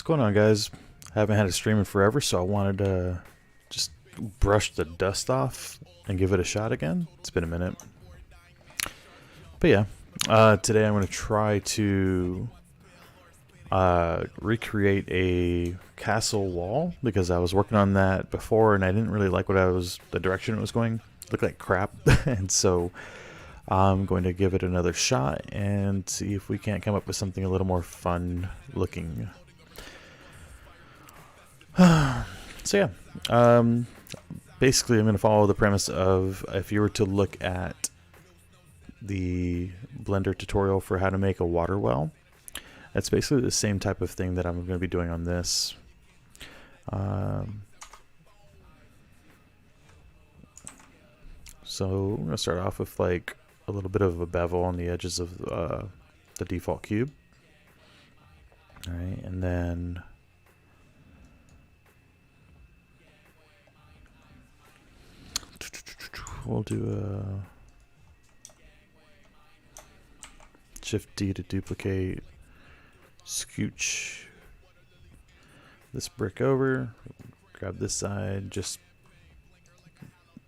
going on, guys? I haven't had a stream in forever, so I wanted to just brush the dust off and give it a shot again. It's been a minute. But yeah, today I'm going to try to recreate a castle wall, because I was working on that before and I didn't really like the direction it was going. It looked like crap. And so I'm going to give it another shot and see if we can't come up with something a little more fun looking. So yeah, basically I'm going to follow the premise of, if you were to look at the Blender tutorial for how to make a water well, that's basically the same type of thing that I'm going to be doing on this. So I'm going to start off with like a little bit of a bevel on the edges of the default cube. Alright, and then we'll do a Shift D to duplicate, scooch this brick over, grab this side, just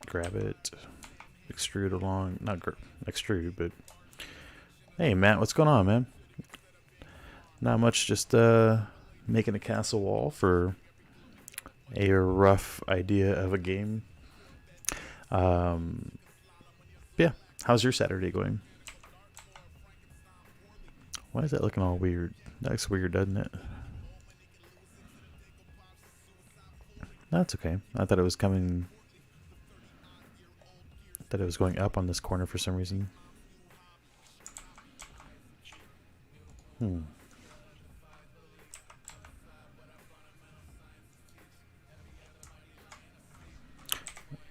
grab it, extrude along, not extrude, but hey Matt, what's going on, man? Not much, just making a castle wall for a rough idea of a game. Yeah, how's your Saturday going? Why is that looking all weird? That looks weird, doesn't it? That's okay. I thought it was coming. I thought it was going up on this corner for some reason.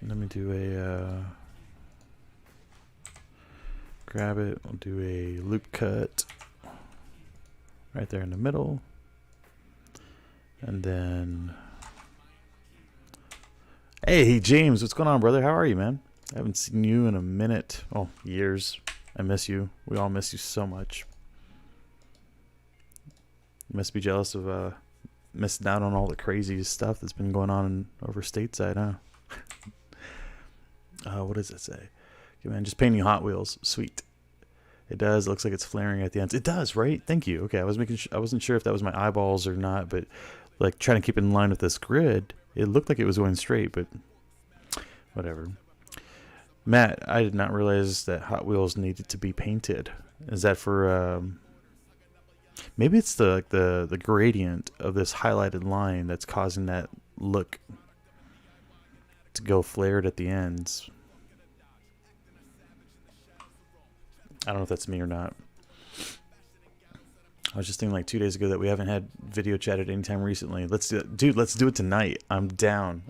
Let me do a grab it. We'll do a loop cut right there in the middle, and then hey James, what's going on, brother? How are you, man? I haven't seen you in a minute. Oh, years. I miss you. We all miss you so much. You must be jealous of missing out on all the crazy stuff that's been going on over stateside, huh? What does it say? Okay, man, just painting Hot Wheels. Sweet. It does. It looks like it's flaring at the ends. It does, right? Thank you. Okay, I wasn't sure if that was my eyeballs or not, but like trying to keep in line with this grid, it looked like it was going straight, but whatever. Matt, I did not realize that Hot Wheels needed to be painted. Is that for maybe it's the gradient of this highlighted line that's causing that look to go flared at the ends. I don't know if that's me or not. I was just thinking like 2 days ago that we haven't had video chat at any time recently. Let's do it. Dude, let's do it tonight. I'm down.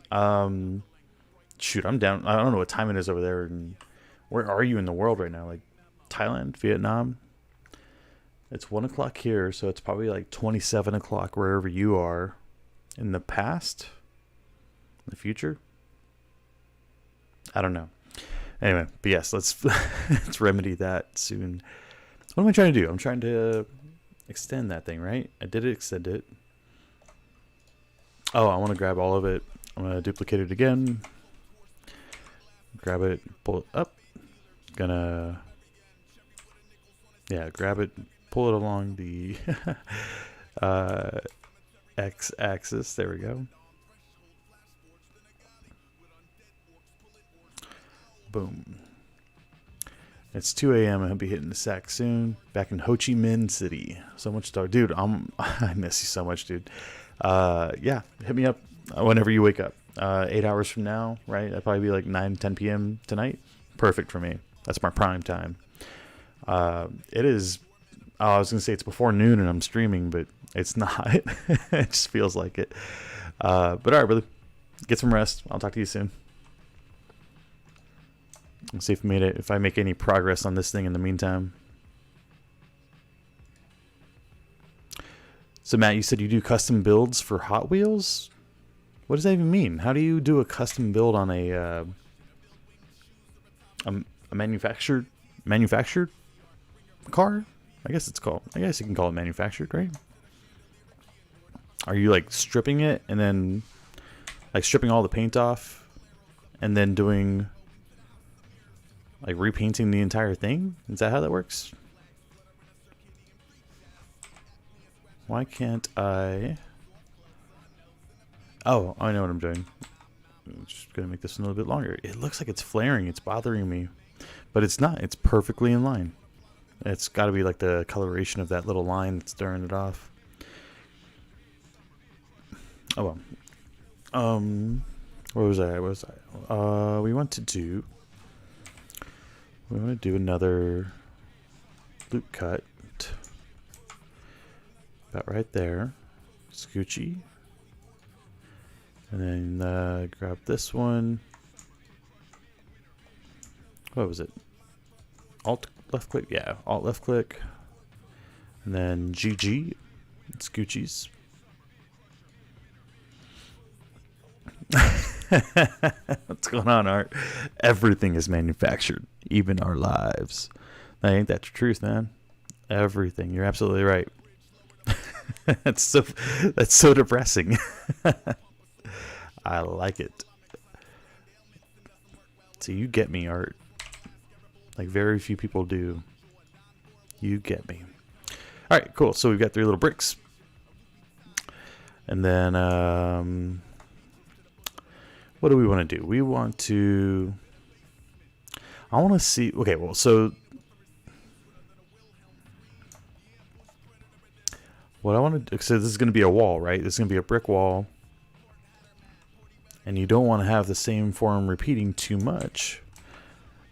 Shoot, I'm down. I don't know what time it is over there. And where are you in the world right now? Like Thailand, Vietnam? It's 1 o'clock here, so it's probably like 27 o'clock wherever you are. In the past? In the future? I don't know. Anyway, but yes, let's let's remedy that soon. What am I trying to do? I'm trying to extend that thing, right? I did extend it. Oh, I want to grab all of it. I'm going to duplicate it again. Grab it, pull it up. Gonna, yeah, grab it, pull it along the x-axis. There we go. Boom. It's 2 a.m. I'll be hitting the sack soon. Back in Ho Chi Minh City. So much to talk. Dude, I miss you so much, dude. Yeah, hit me up whenever you wake up. 8 hours from now, right? That'd probably be like 10 p.m. tonight. Perfect for me. That's my prime time. It is, I was going to say it's before noon and I'm streaming, but it's not. It just feels like it. But all right, brother. Get some rest. I'll talk to you soon. Let's see if I make any progress on this thing in the meantime. So Matt, you said you do custom builds for Hot Wheels? What does that even mean? How do you do a custom build on a manufactured car? I guess you can call it manufactured, right? Are you like stripping it and then like stripping all the paint off and then doing like repainting the entire thing? Is that how that works? Why can't I? Oh, I know what I'm doing. I'm just gonna make this a little bit longer. It looks like it's flaring. It's bothering me, but it's not. It's perfectly in line. It's got to be like the coloration of that little line that's throwing it off. Oh well. What was I? We want to do another loop cut. About right there. Scoochy. And then grab this one. What was it? Alt left click? Yeah, Alt left click. And then GG. Scoochies. What's going on, Art? Everything is manufactured, even our lives. That ain't that the truth, man? Everything. You're absolutely right. That's so depressing. I like it. So you get me, Art. Like very few people do. You get me. All right, cool. So we've got 3 little bricks. And then what do we want to do? We want to... I want to see... Okay, well, so... What I want to do... So this is going to be a wall, right? This is going to be a brick wall. And you don't want to have the same form repeating too much.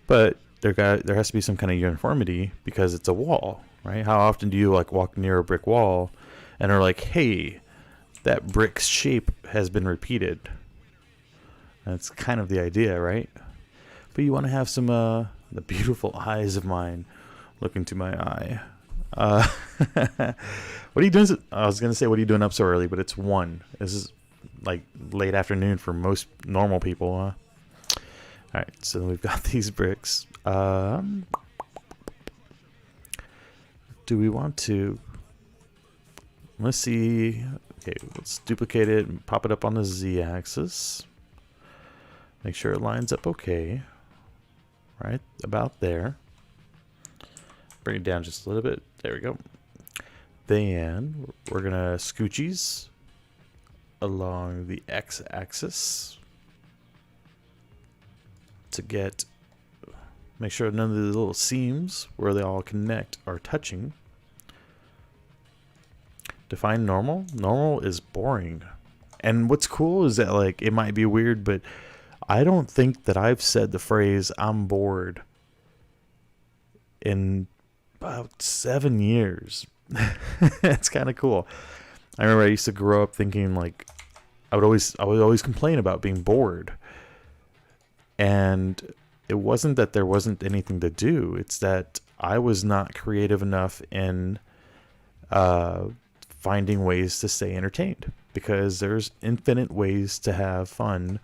But there has to be some kind of uniformity because it's a wall, right? How often do you like walk near a brick wall and are like, hey, that brick's shape has been repeated? That's kind of the idea, right? But you want to have some the beautiful eyes of mine look into my eye. What are you doing? I was gonna say, what are you doing up so early? But it's 1. This is like late afternoon for most normal people. All right, so we've got these bricks. Do we want to? Let's see. Okay, let's duplicate it and pop it up on the Z-axis. Make sure it lines up okay. Right about there. Bring it down just a little bit. There we go. Then we're gonna scoochies along the X-axis to make sure none of the little seams where they all connect are touching. Define normal. Normal is boring. And what's cool is that, like, it might be weird, but I don't think that I've said the phrase "I'm bored" in about 7 years. It's kind of cool. I remember I used to grow up thinking like I would always complain about being bored, and it wasn't that there wasn't anything to do. It's that I was not creative enough in finding ways to stay entertained, because there's infinite ways to have fun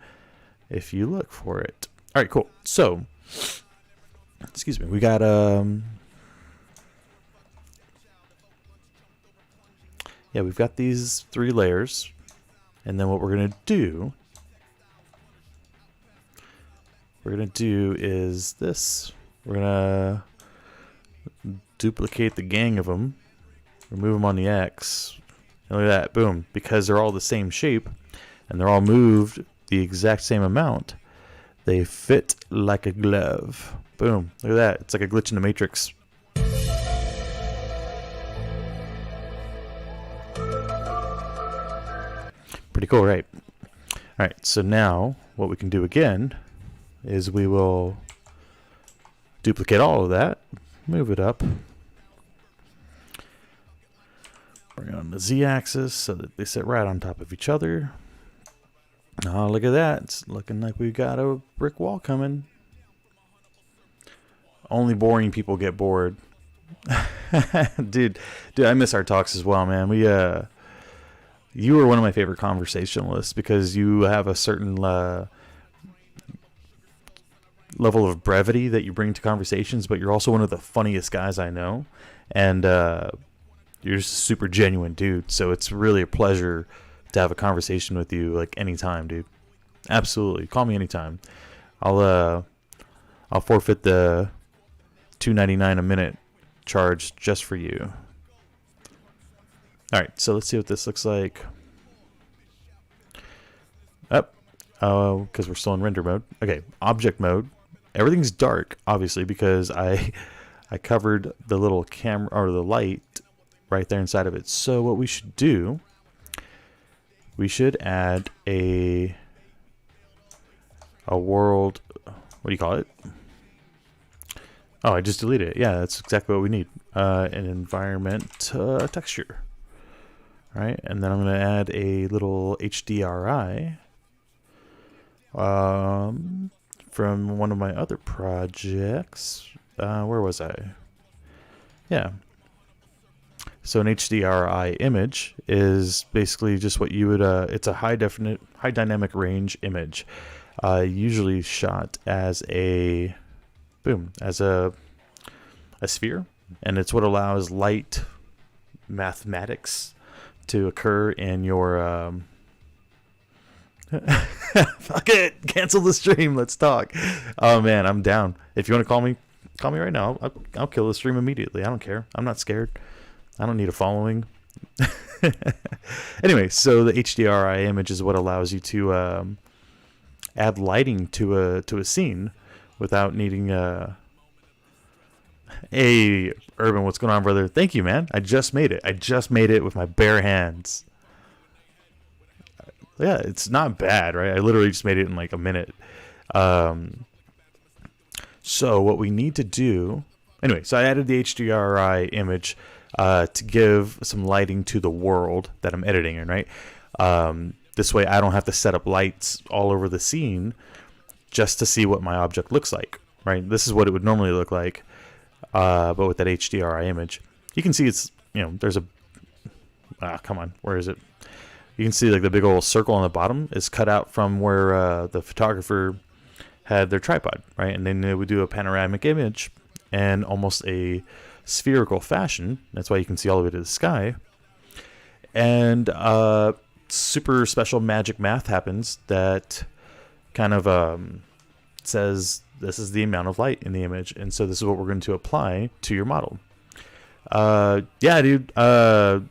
if you look for it. All right, cool. So, excuse me. We got yeah, we've got these 3 layers, and then what we're gonna do is this. We're gonna duplicate the gang of them, remove them on the X, and look at that, boom. Because they're all the same shape and they're all moved the exact same amount, they fit like a glove. Boom, look at that. It's like a glitch in the Matrix. Pretty cool, right? All right, so now what we can do again is we will duplicate all of that, move it up, bring it on the Z-axis so that they sit right on top of each other. Oh, look at that. It's looking like we've got a brick wall coming. Only boring people get bored. Dude, I miss our talks as well, man. You were one of my favorite conversationalists because you have a certain level of brevity that you bring to conversations, but you're also one of the funniest guys I know. And you're just a super genuine dude. So it's really a pleasure to have a conversation with you, like anytime, dude. Absolutely, call me anytime. I'll forfeit the $2.99 a minute charge just for you. All right, so let's see what this looks like. Because we're still in render mode. Okay, object mode. Everything's dark, obviously, because I covered the little camera or the light right there inside of it. So what we should do, we should add a world. What do you call it? Oh, I just deleted it. Yeah, that's exactly what we need. An environment texture. All right, and then I'm going to add a little HDRI from one of my other projects. Where was I? Yeah. So an HDRI image is basically just what you would. It's a high dynamic range image, usually shot as a sphere, and it's what allows light mathematics to occur in your. Fuck it, cancel the stream. Let's talk. Oh man, I'm down. If you want to call me right now. I'll kill the stream immediately. I don't care. I'm not scared. I don't need a following. Anyway, so the HDRI image is what allows you to add lighting to a scene without needing Hey, Urban, what's going on, brother? Thank you, man. I just made it. I just made it with my bare hands. Yeah, it's not bad, right? I literally just made it in like a minute. So what we need to do... Anyway, so I added the HDRI image to give some lighting to the world that I'm editing in, right? This way I don't have to set up lights all over the scene just to see what my object looks like, right? This is what it would normally look like, but with that HDRI image. You can see it's, there's a... come on, where is it? You can see like the big old circle on the bottom is cut out from where the photographer had their tripod, right? And then they would do a panoramic image in almost a spherical fashion. That's why you can see all the way to the sky. And super special magic math happens that kind of says this is the amount of light in the image. And so this is what we're going to apply to your model. Yeah, dude. Yeah.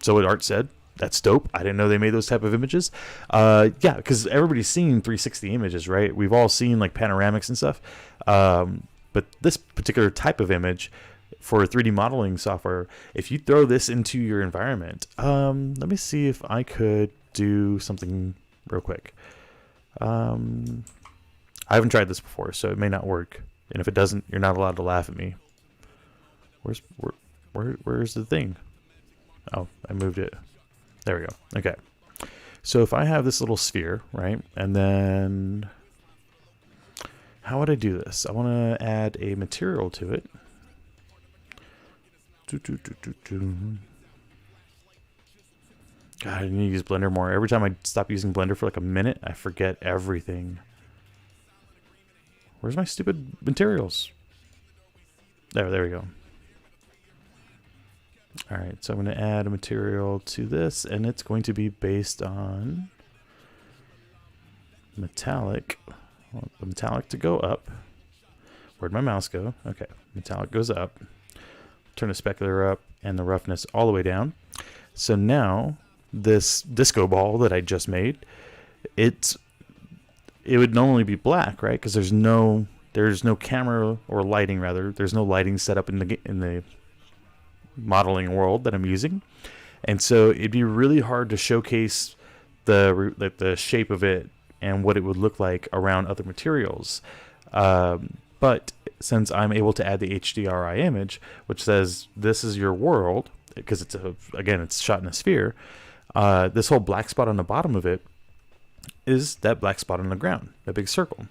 So what Art said, that's dope. I didn't know they made those type of images. Yeah, because everybody's seen 360 images, right? We've all seen like panoramics and stuff. But this particular type of image for 3D modeling software, if you throw this into your environment, let me see if I could do something real quick. I haven't tried this before, so it may not work. And if it doesn't, you're not allowed to laugh at me. Where's the thing? Oh, I moved it. There we go. Okay. So if I have this little sphere, right? And then how would I do this? I want to add a material to it. God, I need to use Blender more. Every time I stop using Blender for like a minute, I forget everything. Where's my stupid materials? There we go. All right, so I'm going to add a material to this, and it's going to be based on metallic. I want the metallic to go up. Where'd my mouse go? Okay, metallic goes up. Turn the specular up and the roughness all the way down. So now this disco ball that I just made, it would normally be black, right? Because there's no camera or lighting, rather. There's no lighting set up in the modeling world that I'm using, and so it'd be really hard to showcase the shape of it and what it would look like around other materials. But since I'm able to add the HDRI image, which says this is your world, because it's shot in a sphere, this whole black spot on the bottom of it is that black spot on the ground, that big circle.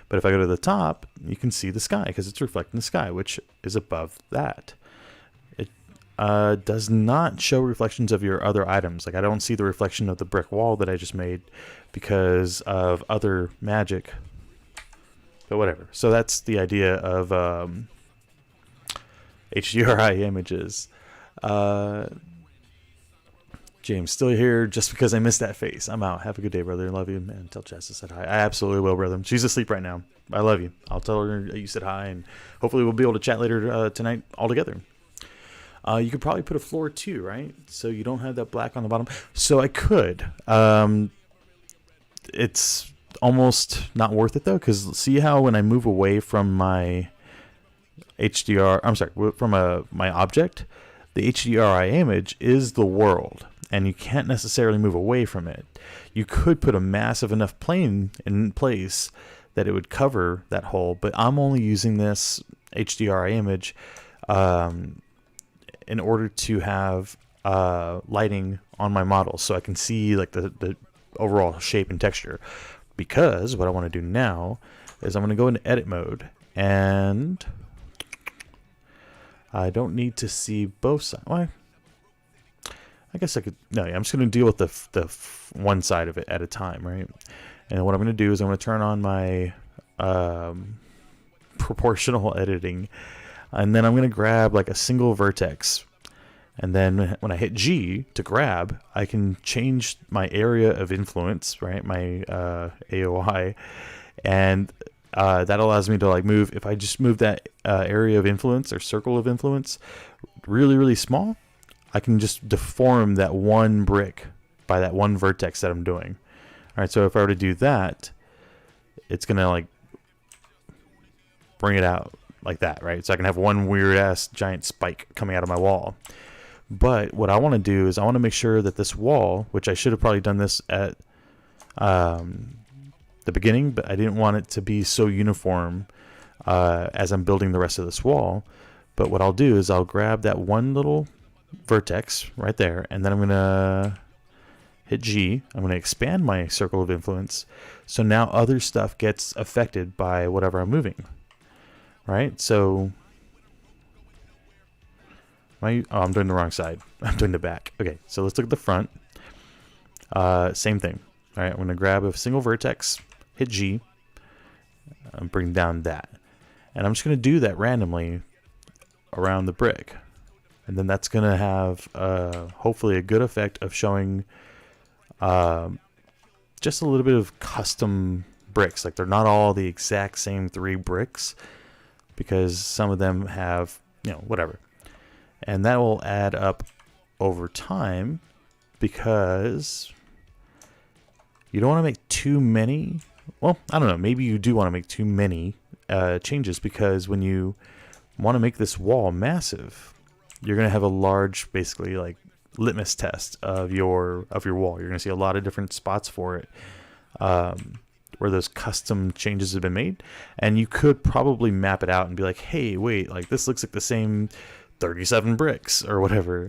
But if I go to the top, you can see the sky because it's reflecting the sky, which is above that. Does not show reflections of your other items. Like I don't see the reflection of the brick wall that I just made because of other magic. But whatever. So that's the idea of HDRI images. James, still here just because I missed that face. I'm out. Have a good day, brother. Love you, man. Tell Jess I said hi. I absolutely will, brother. She's asleep right now. I love you. I'll tell her you said hi, and hopefully we'll be able to chat later tonight all together. You could probably put a floor too, right? So you don't have that black on the bottom. So I could. It's almost not worth it though, because see how when I move away from my my object, the HDRI image is the world, and you can't necessarily move away from it. You could put a massive enough plane in place that it would cover that hole, but I'm only using this HDRI image in order to have lighting on my model so I can see like the overall shape and texture. Because what I want to do now is I'm going to go into edit mode, and I don't need to see both sides. Well, I guess I could. No, yeah, I'm just going to deal with the one side of it at a time, right? And what I'm going to do is I'm going to turn on my proportional editing, and then I'm going to grab like a single vertex. And then when I hit G to grab, I can change my area of influence, right? My AOI, and that allows me to like move. If I just move that area of influence or circle of influence really, really small, I can just deform that one brick by that one vertex that I'm doing. All right, so if I were to do that, it's gonna like bring it out like that, right? So I can have one weird ass giant spike coming out of my wall. But what I want to do is I want to make sure that this wall, which I should have probably done this at the beginning, but I didn't want it to be so uniform as I'm building the rest of this wall. But what I'll do is I'll grab that one little vertex right there, and then I'm going to hit G. I'm going to expand my circle of influence. So now other stuff gets affected by whatever I'm moving, right? So I'm doing the wrong side. I'm doing the back. Okay, so let's look at the front. Same thing. All right, I'm going to grab a single vertex, hit G, and bring down that. And I'm just going to do that randomly around the brick. And then that's going to have hopefully a good effect of showing just a little bit of custom bricks. Like they're not all the exact same 3 bricks, because some of them have, whatever. And that will add up over time, because you don't want to make too many. Well, I don't know. Maybe you do want to make too many changes, because when you want to make this wall massive, you're going to have a large, basically like litmus test of your wall. You're going to see a lot of different spots for it where those custom changes have been made. And you could probably map it out and be like, hey, wait, like this looks like the same 37 bricks or whatever,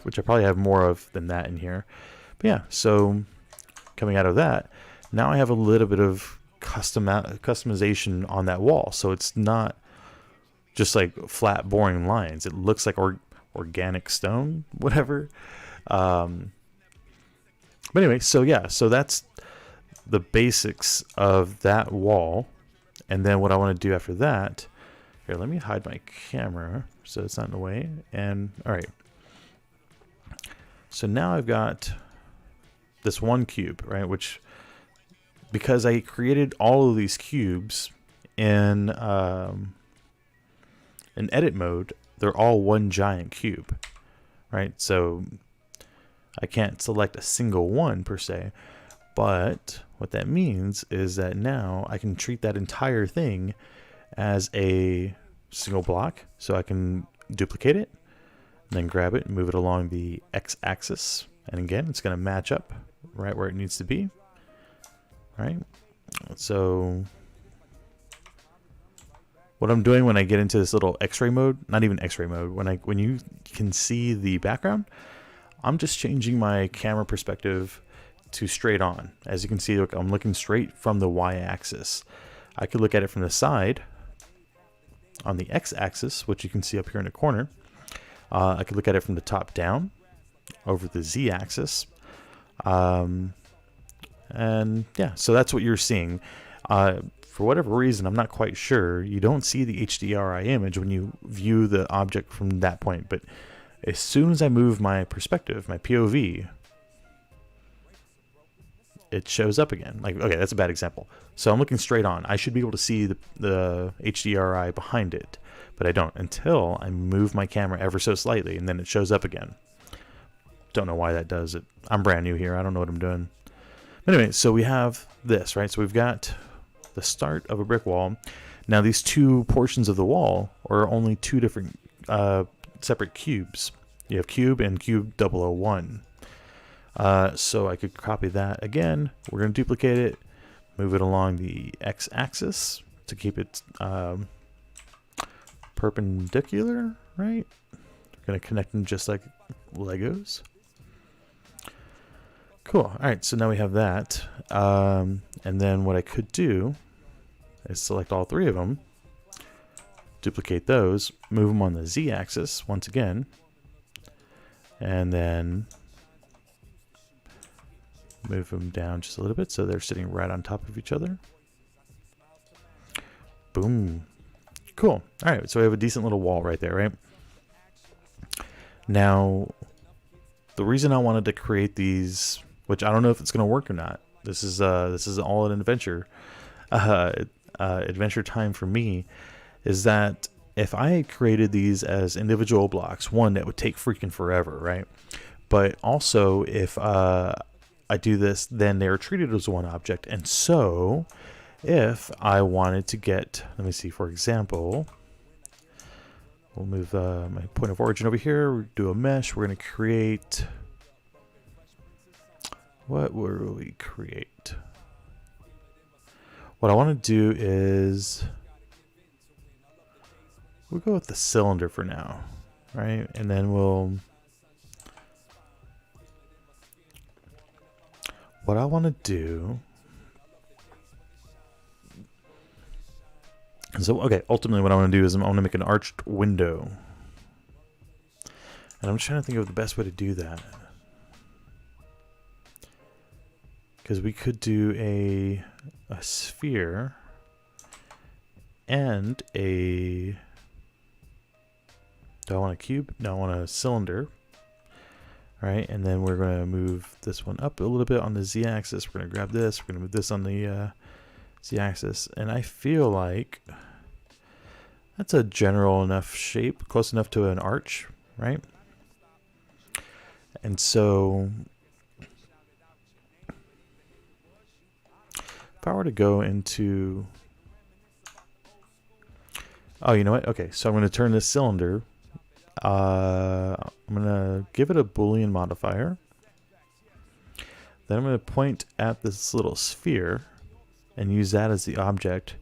which I probably have more of than that in here. But yeah, so coming out of that, now I have a little bit of customization on that wall. So it's not just like flat, boring lines. It looks like organic stone, whatever. But anyway, so yeah, so that's the basics of that wall. And then what I want to do after that, here, let me hide my camera so it's not in the way. And all right, so now I've got this one cube, right? Which, because I created all of these cubes in edit mode, they're all one giant cube, right? So I can't select a single one per se, but what that means is that now I can treat that entire thing as a single block. So I can duplicate it, and then grab it and move it along the x-axis, and again it's going to match up right where it needs to be, right? So what I'm doing when I get into this little x-ray mode, not even x-ray mode, when you can see the background, I'm just changing my camera perspective to straight on. As you can see, look, I'm looking straight from the y-axis. I could look at it from the side on the x-axis, which you can see up here in the corner. I could look at it from the top down over the z-axis. And yeah, so that's what you're seeing. for whatever reason, I'm not quite sure, you don't see the HDRI image when you view the object from that point. But as soon as I move my perspective, my POV, it shows up again. Like, okay, that's a bad example. So I'm looking straight on. I should be able to see the HDRI behind it, but I don't until I move my camera ever so slightly, and then it shows up again. Don't know why that does it. I'm brand new here. I don't know what I'm doing. But anyway, so we have this, right? So we've got the start of a brick wall. Now these two portions of the wall are only two different separate cubes. You have cube and cube 001. So I could copy that again. We're going to duplicate it, move it along the x-axis to keep it perpendicular, right? We're going to connect them just like Legos. Cool. All right, so now we have that. And then what I could do is select all three of them, duplicate those, move them on the z-axis once again, and then move them down just a little bit so they're sitting right on top of each other. Boom. Cool. All right, so we have a decent little wall right there, right? Now, the reason I wanted to create these, which I don't know if it's going to work or not. This is all an adventure. Adventure time for me is that if I had created these as individual blocks, one, that would take freaking forever, right? But also, if I do this, then they're treated as one object. And so if I wanted to get, let me see, for example, we'll move my point of origin over here. We'll do a mesh. We're going to create, what will we create? What I want to do is, we'll go with the cylinder for now, right? And then we'll, what I want to do, so okay, ultimately what I want to do is I want to make an arched window. And I'm trying to think of the best way to do that. Because we could do a sphere and a, do I want a cube? No, I want a cylinder. Right, and then we're going to move this one up a little bit on the z-axis. We're going to grab this. We're going to move this on the z-axis. And I feel like that's a general enough shape, close enough to an arch, right? And so if I were to go into, oh, you know what? Okay, so I'm going to turn this cylinder. I'm going to give it a Boolean modifier. Then I'm going to point at this little sphere and use that as the object.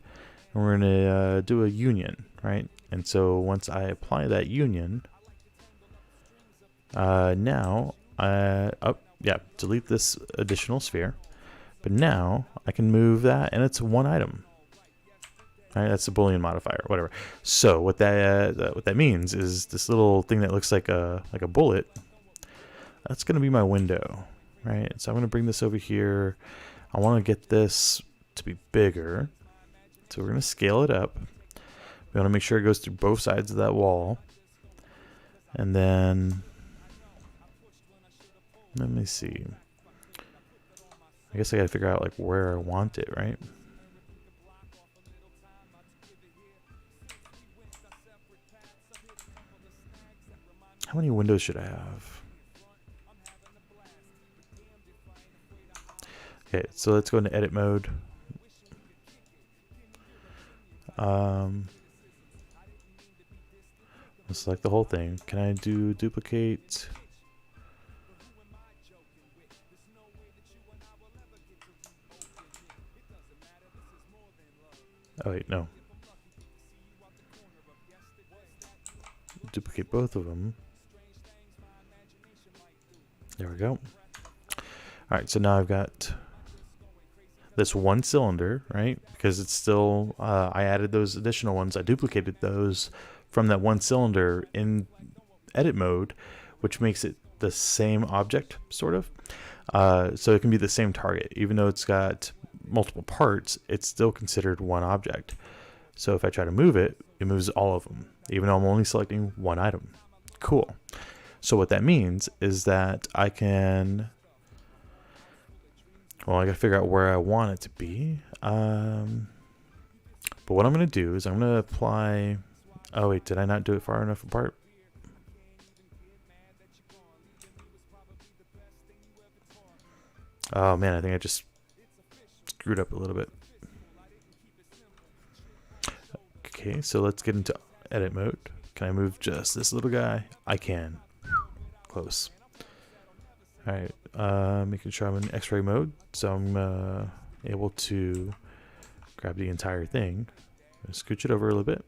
And we're going to do a union, right? And so once I apply that union, now, delete this additional sphere. But now I can move that, and it's one item. Right, that's a Boolean modifier, whatever. So what that means is this little thing that looks like a bullet. That's going to be my window, right? So I'm going to bring this over here. I want to get this to be bigger, so we're going to scale it up. We want to make sure it goes through both sides of that wall, and then let me see. I guess I got to figure out like where I want it, right? How many windows should I have? Okay, so let's go into edit mode. Let's select the whole thing. Can I do duplicate? Oh wait, no. Duplicate both of them. There we go. Alright, so now I've got this one cylinder, right? Because it's still, I added those additional ones. I duplicated those from that one cylinder in edit mode, which makes it the same object, sort of. So it can be the same target, even though it's got multiple parts, it's still considered one object. So if I try to move it, it moves all of them, even though I'm only selecting one item. Cool. So what that means is that I can, well, I gotta figure out where I want it to be. But what I'm gonna do is I'm gonna apply, oh wait, did I not do it far enough apart? Oh man, I think I just screwed up a little bit. Okay, so let's get into edit mode. Can I move just this little guy? I can. Close. Alright, making sure I'm in X-ray mode, so I'm able to grab the entire thing. Scooch it over a little bit.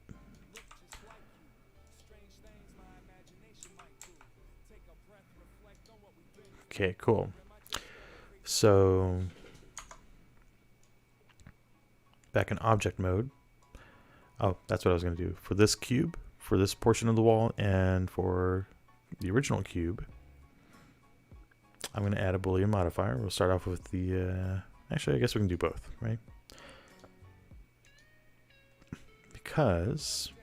Okay, cool. So back in object mode. Oh, that's what I was going to do. For this cube, for this portion of the wall, and for the original cube, I'm going to add a Boolean modifier. We'll start off with the, actually I guess we can do both, right? Because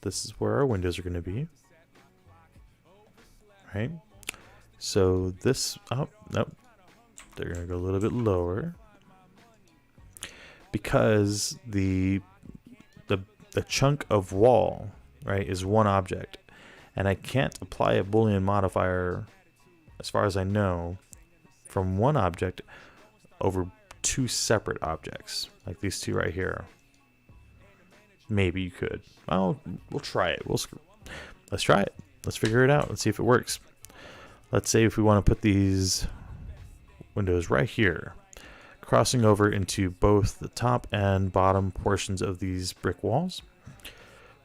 this is where our windows are going to be, right? So this, oh, nope, they're going to go a little bit lower because the chunk of wall, right, is one object, and I can't apply a Boolean modifier, as far as I know, from one object over two separate objects, like these two right here. Maybe you could. Well, we'll try it. Let's try it. Let's figure it out. Let's see if it works. Let's say if we want to put these windows right here, crossing over into both the top and bottom portions of these brick walls.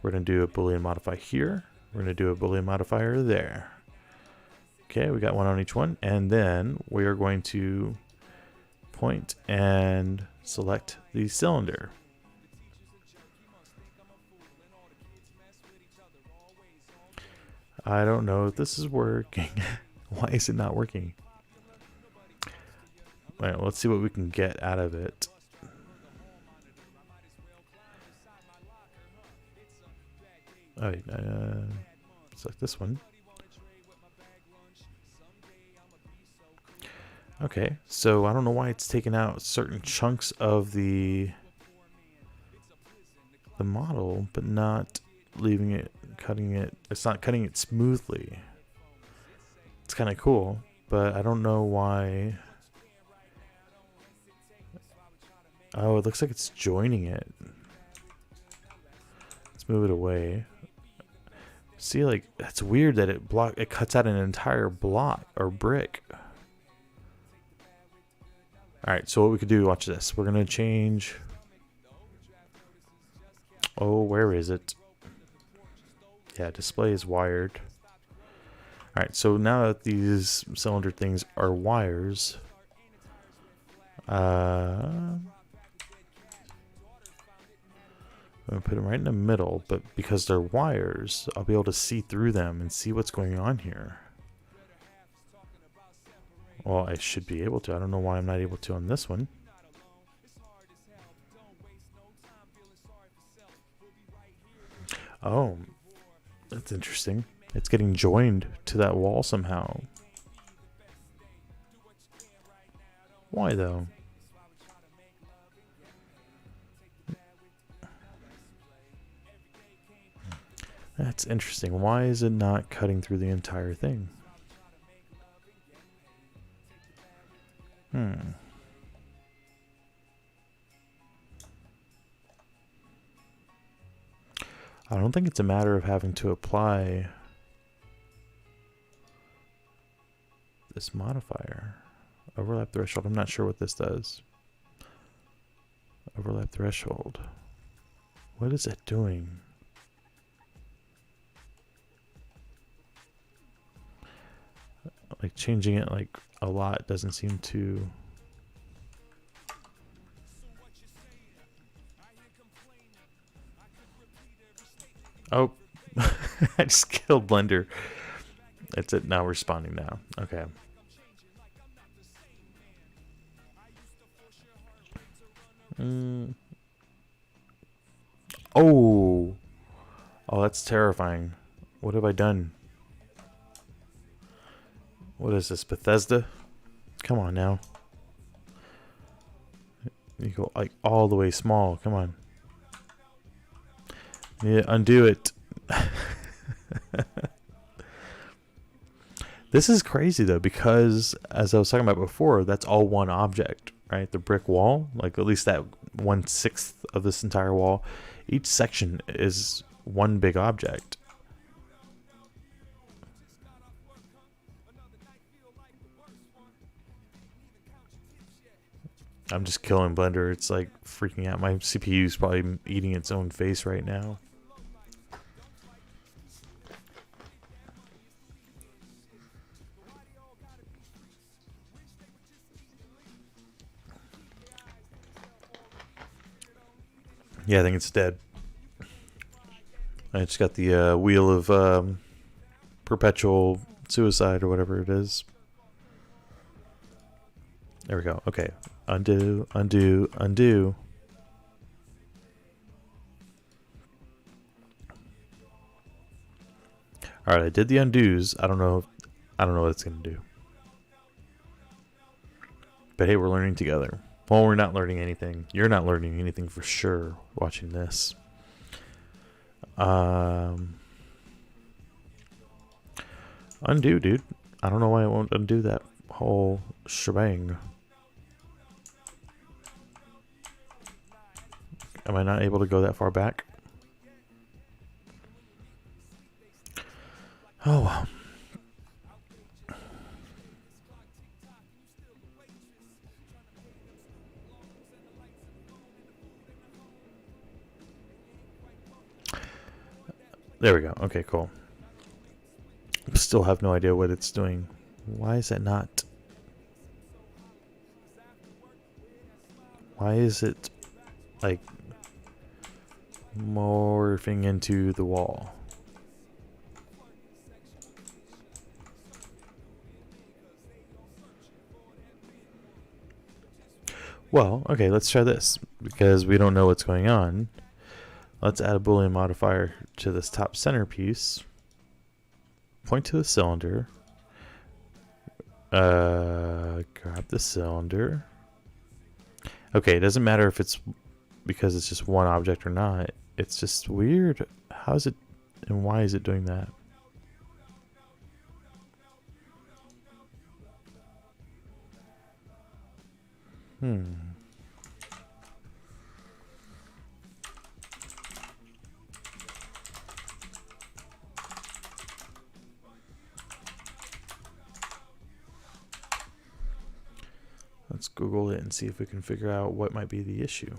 We're going to do a Boolean modifier here. We're going to do a Boolean modifier there. Okay, we got one on each one. And then we are going to point and select the cylinder. I don't know if this is working. Why is it not working? All right, let's see what we can get out of it. All right, select this one. Okay, so I don't know why it's taking out certain chunks of the model, but not leaving it, cutting it. It's not cutting it smoothly. It's kind of cool, but I don't know why. Oh, it looks like it's joining it. Let's move it away. See, like, that's weird that it cuts out an entire block or brick. Alright, so what we could do, watch this. We're gonna change. Oh, where is it? Yeah, display is wired. Alright, so now that these cylinder things are wires, I'm going to put them right in the middle, but because they're wires, I'll be able to see through them and see what's going on here. Well, I should be able to. I don't know why I'm not able to on this one. Oh, that's interesting. It's getting joined to that wall somehow. Why though? That's interesting. Why is it not cutting through the entire thing? I don't think it's a matter of having to apply this modifier. Overlap threshold. I'm not sure what this does. Overlap threshold. What is it doing? Like changing it like a lot doesn't seem to. Oh, I just killed Blender. That's it. Now responding now. Okay. Oh. Oh, that's terrifying. What have I done? What is this, Bethesda? Come on now. You go like all the way small. Come on. Yeah, undo it. This is crazy though, because as I was talking about before, that's all one object, right? The brick wall, like at least that 1/6 of this entire wall, each section is one big object. I'm just killing Blender. It's like freaking out. My CPU is probably eating its own face right now. Yeah, I think it's dead. I just got the wheel of perpetual suicide or whatever it is. There we go. Okay. Undo, undo, undo. All right, I did the undos. I don't know what it's gonna do. But hey, we're learning together. Well, we're not learning anything. You're not learning anything for sure watching this. Undo, dude. I don't know why it won't undo that whole shebang. Am I not able to go that far back? Oh well. There we go. Okay, cool. Still have no idea what it's doing. Why is that not? Why is it like morphing into the wall? Well, okay, let's try this because we don't know what's going on. Let's add a Boolean modifier to this top centerpiece. Point to the cylinder. Grab the cylinder. Okay, it doesn't matter if it's because it's just one object or not. It's just weird. How is it and why is it doing that? Let's Google it and see if we can figure out what might be the issue.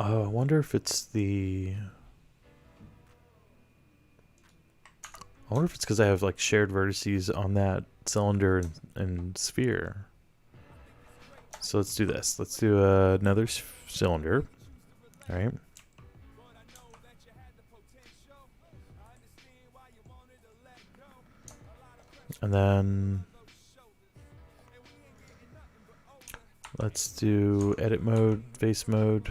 Oh, I wonder if it's the... I wonder if it's because I have like shared vertices on that cylinder and sphere. So let's do this. Let's do another cylinder. All right. And then let's do edit mode, face mode.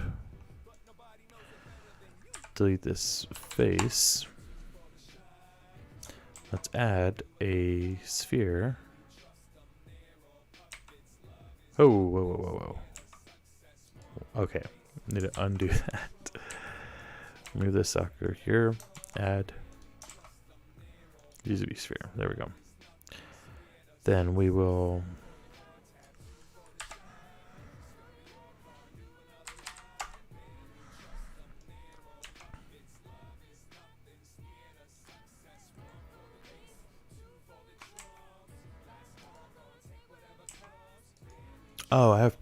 Delete this face. Let's add a sphere. Oh, whoa, whoa, whoa, whoa. Okay, need to undo that. Move this sucker here. Add use a sphere. There we go. Then we will oh, I have...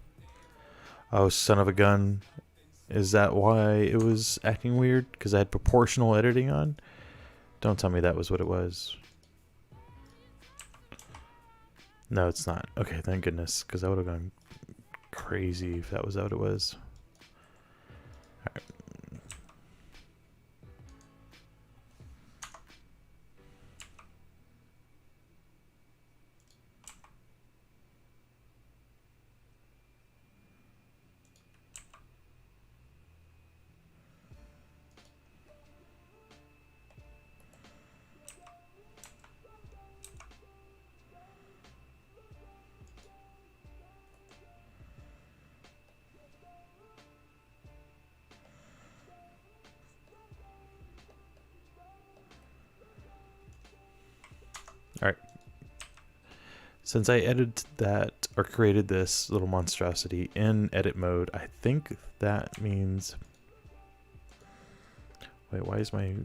Oh, son of a gun. Is that why it was acting weird? Because I had proportional editing on? Don't tell me that was what it was. No, it's not. Okay, thank goodness. Because I would have gone crazy if that was what it was. All right. All right. Since I edited that or created this little monstrosity in edit mode, I think that means... Wait, why is my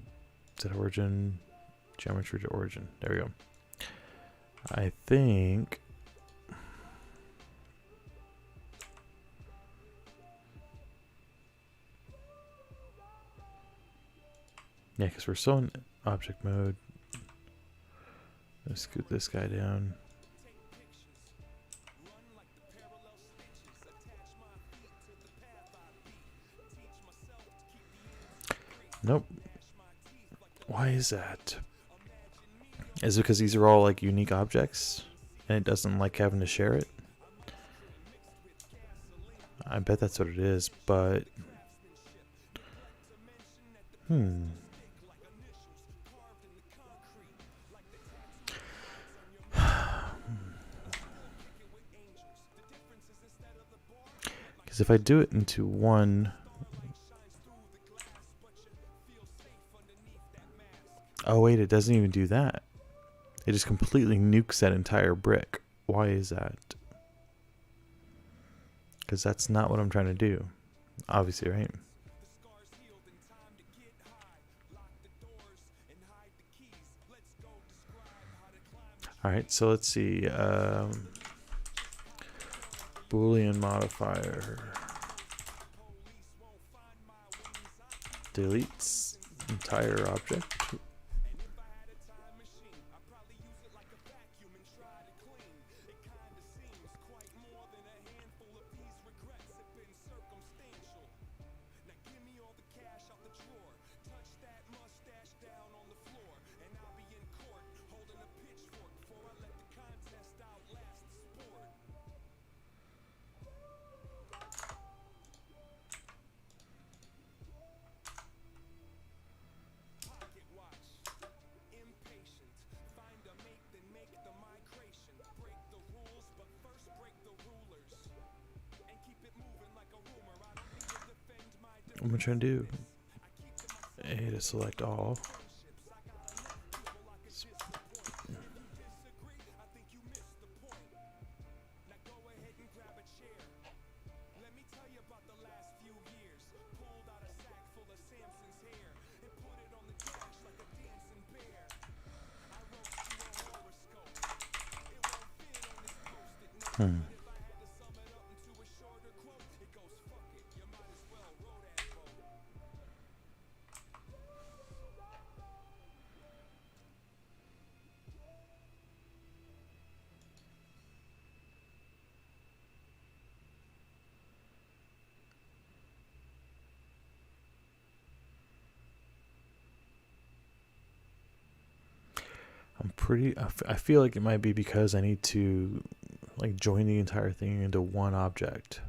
Z origin geometry to origin? There we go. I think... Yeah, because we're still in object mode. Let's scoot this guy down. Nope. Why is that? Is it because these are all like unique objects and it doesn't like having to share it? I bet that's what it is, but... Because if I do it into one... Oh wait, it doesn't even do that. It just completely nukes that entire brick. Why is that? Because that's not what I'm trying to do. Obviously, right? Alright, so let's see. Boolean modifier. Deletes entire object. What am I trying to do? A to select all. I feel like it might be because I need to like join the entire thing into one object.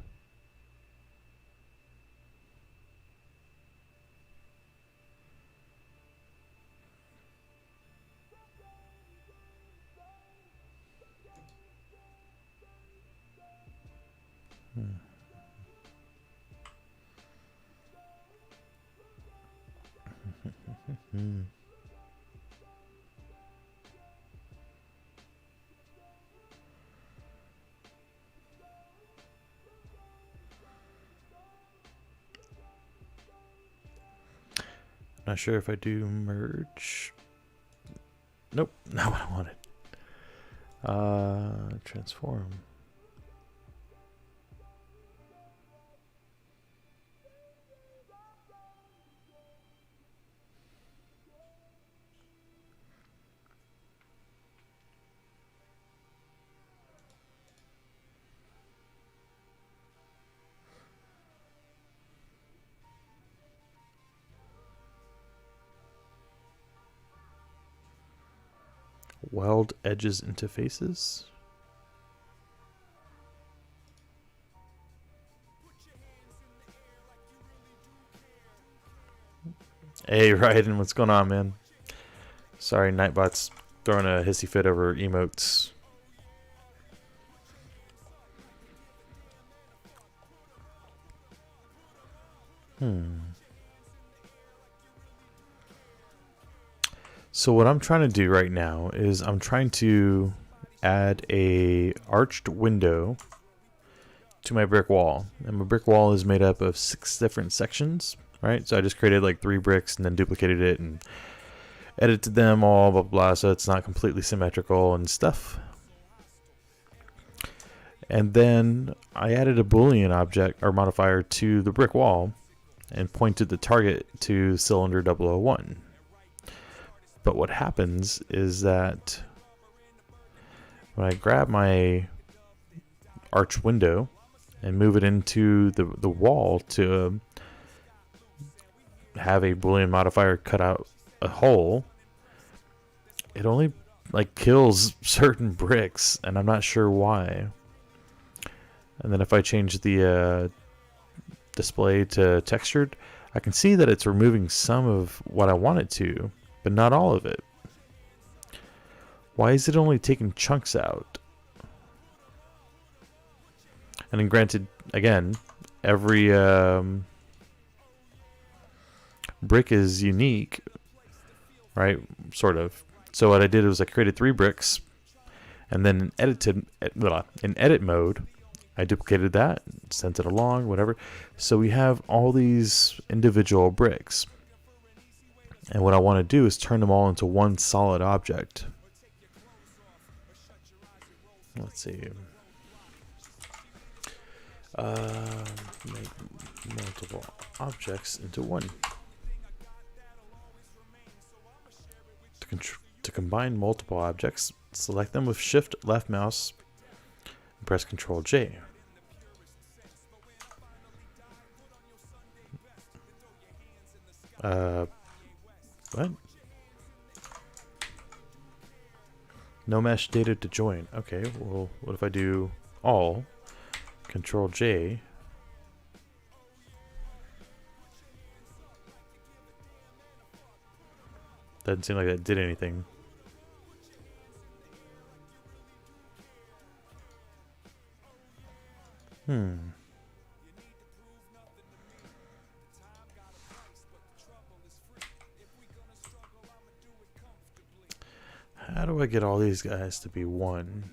Not sure if I do merge. Nope, not what I wanted. Transform. Weld edges into faces. Hey, Ryden, what's going on, man? Sorry, Nightbot's throwing a hissy fit over emotes. So what I'm trying to do right now is I'm trying to add a arched window to my brick wall. And my brick wall is made up of 6 different sections, right? So I just created like 3 bricks and then duplicated it and edited them all, blah, blah, so it's not completely symmetrical and stuff. And then I added a Boolean object or modifier to the brick wall and pointed the target to cylinder 001. But what happens is that when I grab my arch window and move it into the wall to have a Boolean modifier cut out a hole, it only like kills certain bricks, and I'm not sure why. And then if I change the display to textured, I can see that it's removing some of what I want it to, but not all of it. Why is it only taking chunks out? And then granted, again, every brick is unique, right? Sort of. So what I did was I created 3 bricks, and then in edit mode, I duplicated that, sent it along, whatever. So we have all these individual bricks. And what I want to do is turn them all into one solid object. Let's see. Make multiple objects into one. To combine multiple objects, select them with Shift left mouse and press Ctrl J. What? No mesh data to join. Okay, well, what if I do all, Control J, doesn't seem like that did anything. How do I get all these guys to be one?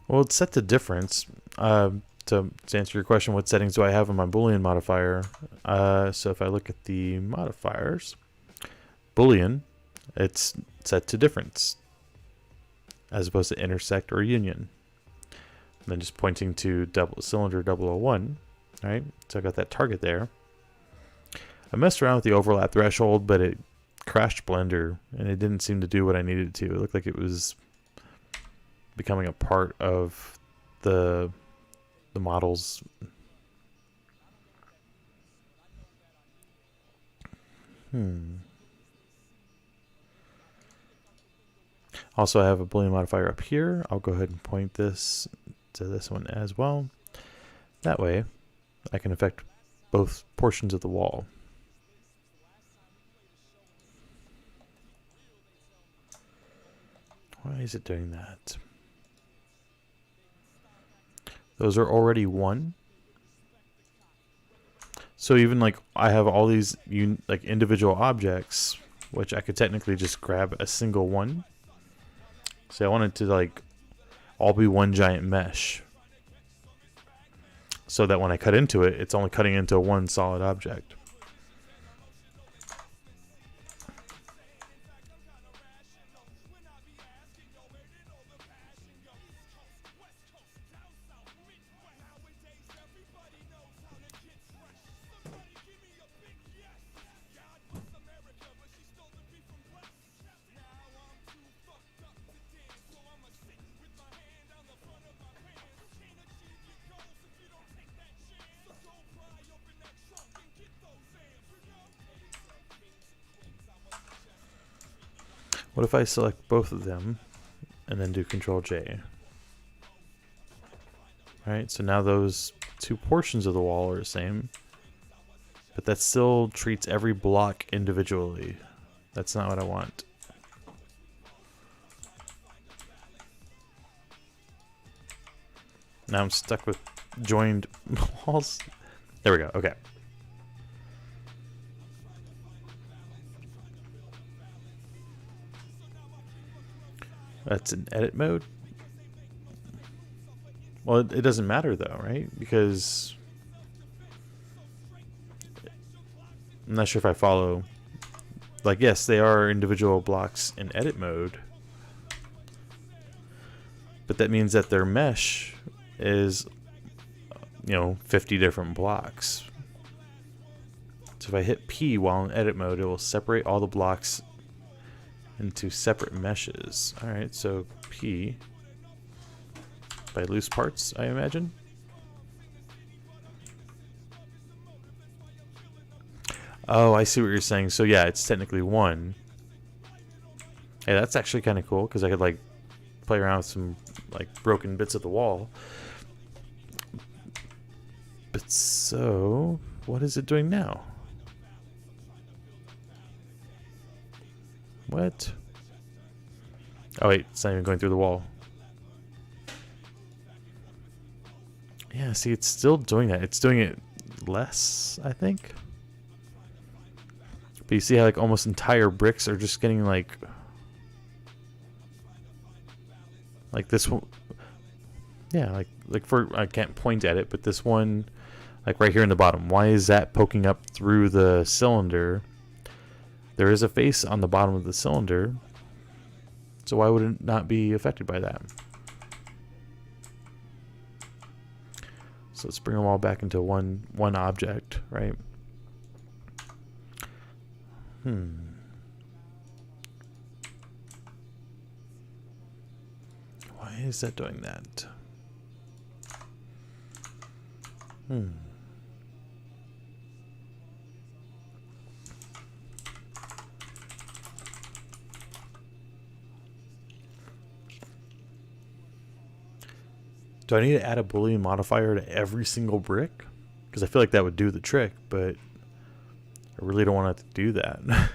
Well, it's set to difference. To answer your question, what settings do I have on my Boolean modifier? So if I look at the modifiers, Boolean, it's set to difference as opposed to intersect or union. And then just pointing to cylinder 001, right? So I got that target there. I messed around with the overlap threshold, but it crashed Blender, and it didn't seem to do what I needed it to. It looked like it was becoming a part of the models. Also, I have a Boolean modifier up here. I'll go ahead and point this to this one as well. That way, I can affect both portions of the wall. Why is it doing that? Those are already 1. So even like I have all these like individual objects, which I could technically just grab a single one. So I want it to like all be one giant mesh, so that when I cut into it, it's only cutting into one solid object. What if I select both of them and then do Control J? Alright, so now those two portions of the wall are the same, but that still treats every block individually. That's not what I want. Now I'm stuck with joined walls. There we go, okay. That's in edit mode. Well, it doesn't matter though, right? Because I'm not sure if I follow. Like, yes, they are individual blocks in edit mode, but that means that their mesh is, 50 different blocks. So if I hit P while in edit mode, it will separate all the blocks into separate meshes. Alright, so P by loose parts, I imagine. Oh, I see what you're saying. So yeah, it's technically 1. Hey, that's actually kind of cool, because I could like play around with some like broken bits of the wall. But so, what is it doing now? What? Oh wait, it's not even going through the wall. Yeah, see, it's still doing that. It's doing it less, I think. But you see how like almost entire bricks are just getting like this one. Yeah, like for, I can't point at it, but this one, like right here in the bottom, why is that poking up through the cylinder? There is a face on the bottom of the cylinder, so why would it not be affected by that? So let's bring them all back into one object, right? Why is that doing that? Do I need to add a Boolean modifier to every single brick? Because I feel like that would do the trick, but I really don't want it to do that.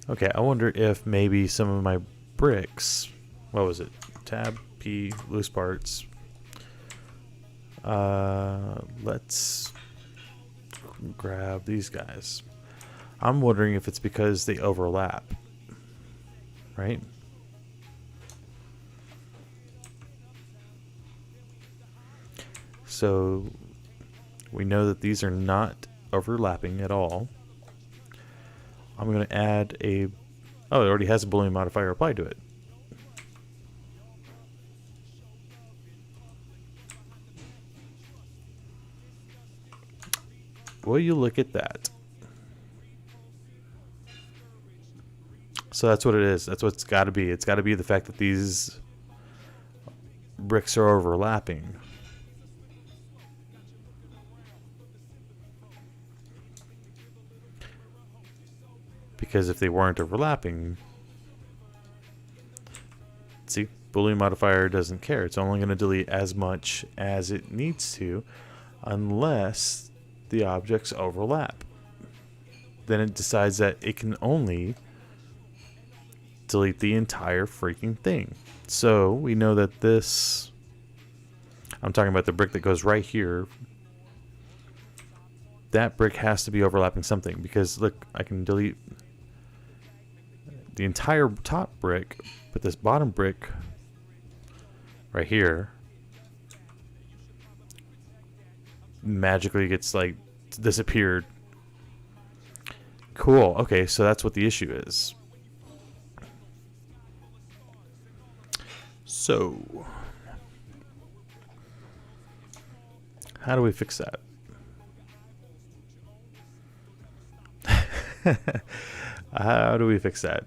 Okay, I wonder if maybe some of my bricks, what was it? Tab P, loose parts. Let's grab these guys. I'm wondering if it's because they overlap, right? So we know that these are not overlapping at all. I'm going to add a, oh, it already has a Boolean modifier applied to it. Will you look at that? So that's what it is. That's what it's got to be. It's got to be the fact that these bricks are overlapping. Because if they weren't overlapping, see, Boolean modifier doesn't care. It's only going to delete as much as it needs to unless the objects overlap. Then it decides that it can only delete the entire freaking thing. So we know that this, I'm talking about the brick that goes right here, that brick has to be overlapping something, because look, I can delete the entire top brick, but this bottom brick right here magically gets like disappeared. Cool. Okay, so that's what the issue is. So how do we fix that? How do we fix that?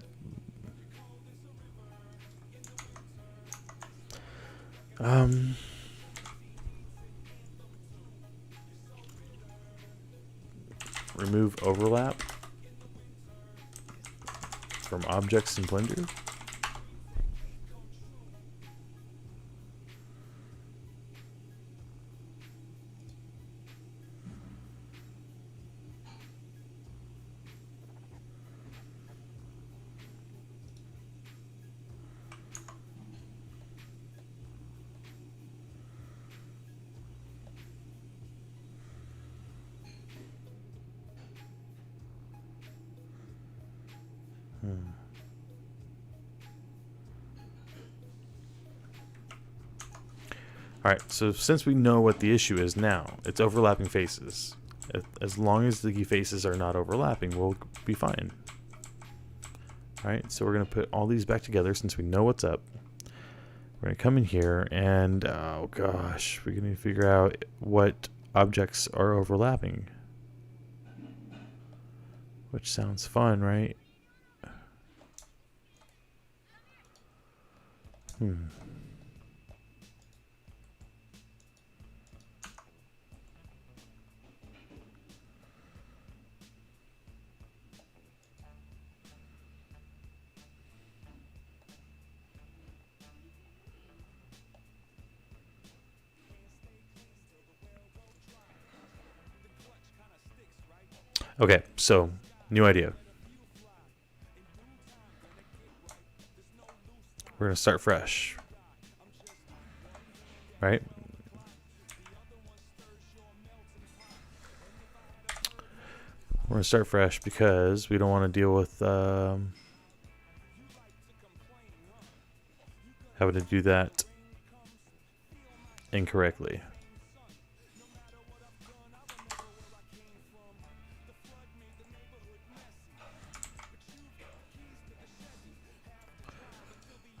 Remove overlap from objects in Blender. Alright, so since we know what the issue is now, it's overlapping faces. As long as the faces are not overlapping, we'll be fine. Alright, so we're going to put all these back together since we know what's up. We're going to come in here and, oh gosh, we're going to figure out what objects are overlapping. Which sounds fun, right? Okay, so new idea. We're gonna start fresh, right? We're gonna start fresh because we don't want to deal with having to do that incorrectly.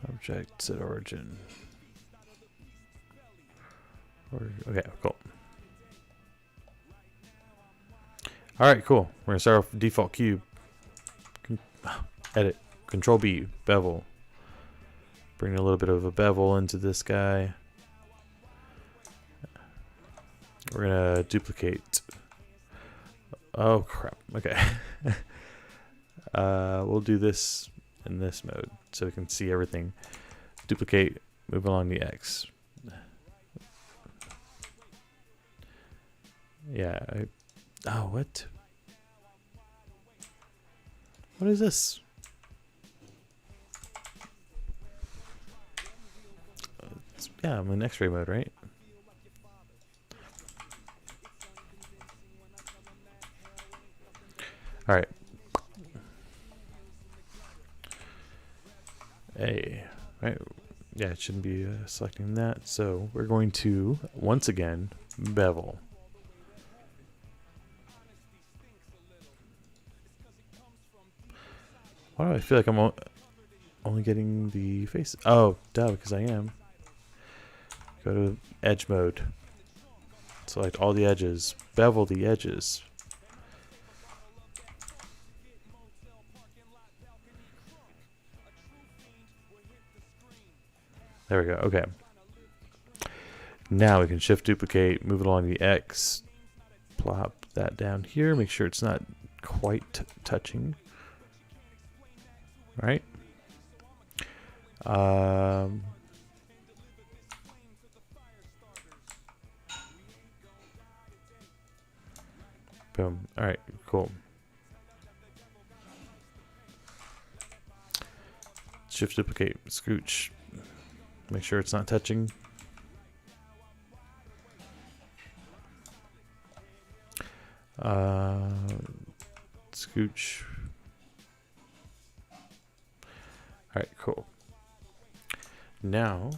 Objects at origin. Okay, cool. Alright, cool. We're gonna start off with default cube. Edit. Control B. Bevel. Bring a little bit of a bevel into this guy. We're gonna duplicate. Oh crap. Okay. We'll do this in this mode so we can see everything. Duplicate, move along the X. Yeah. Oh, what? What is this? Yeah, I'm in X-ray mode, right? All right. A, right? Yeah, it shouldn't be selecting that. So we're going to once again bevel. Why do I feel like I'm only getting the face? Oh, duh, because I am. Go to edge mode. Select all the edges. Bevel the edges. There we go. Okay. Now we can shift duplicate, move it along the X, plop that down here, make sure it's not quite touching. All right. Boom. All right, cool. Shift duplicate, scooch, make sure it's not touching. Scooch. All right, cool. Now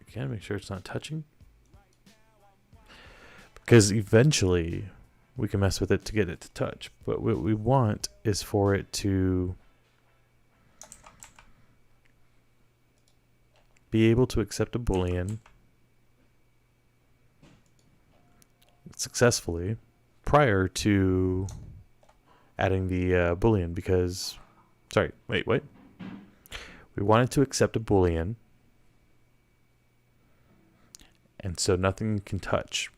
again, make sure it's not touching, because eventually we can mess with it to get it to touch. But what we want is for it to be able to accept a Boolean successfully prior to adding the Boolean, because, sorry, wait, what? We want it to accept a Boolean, and so nothing can touch.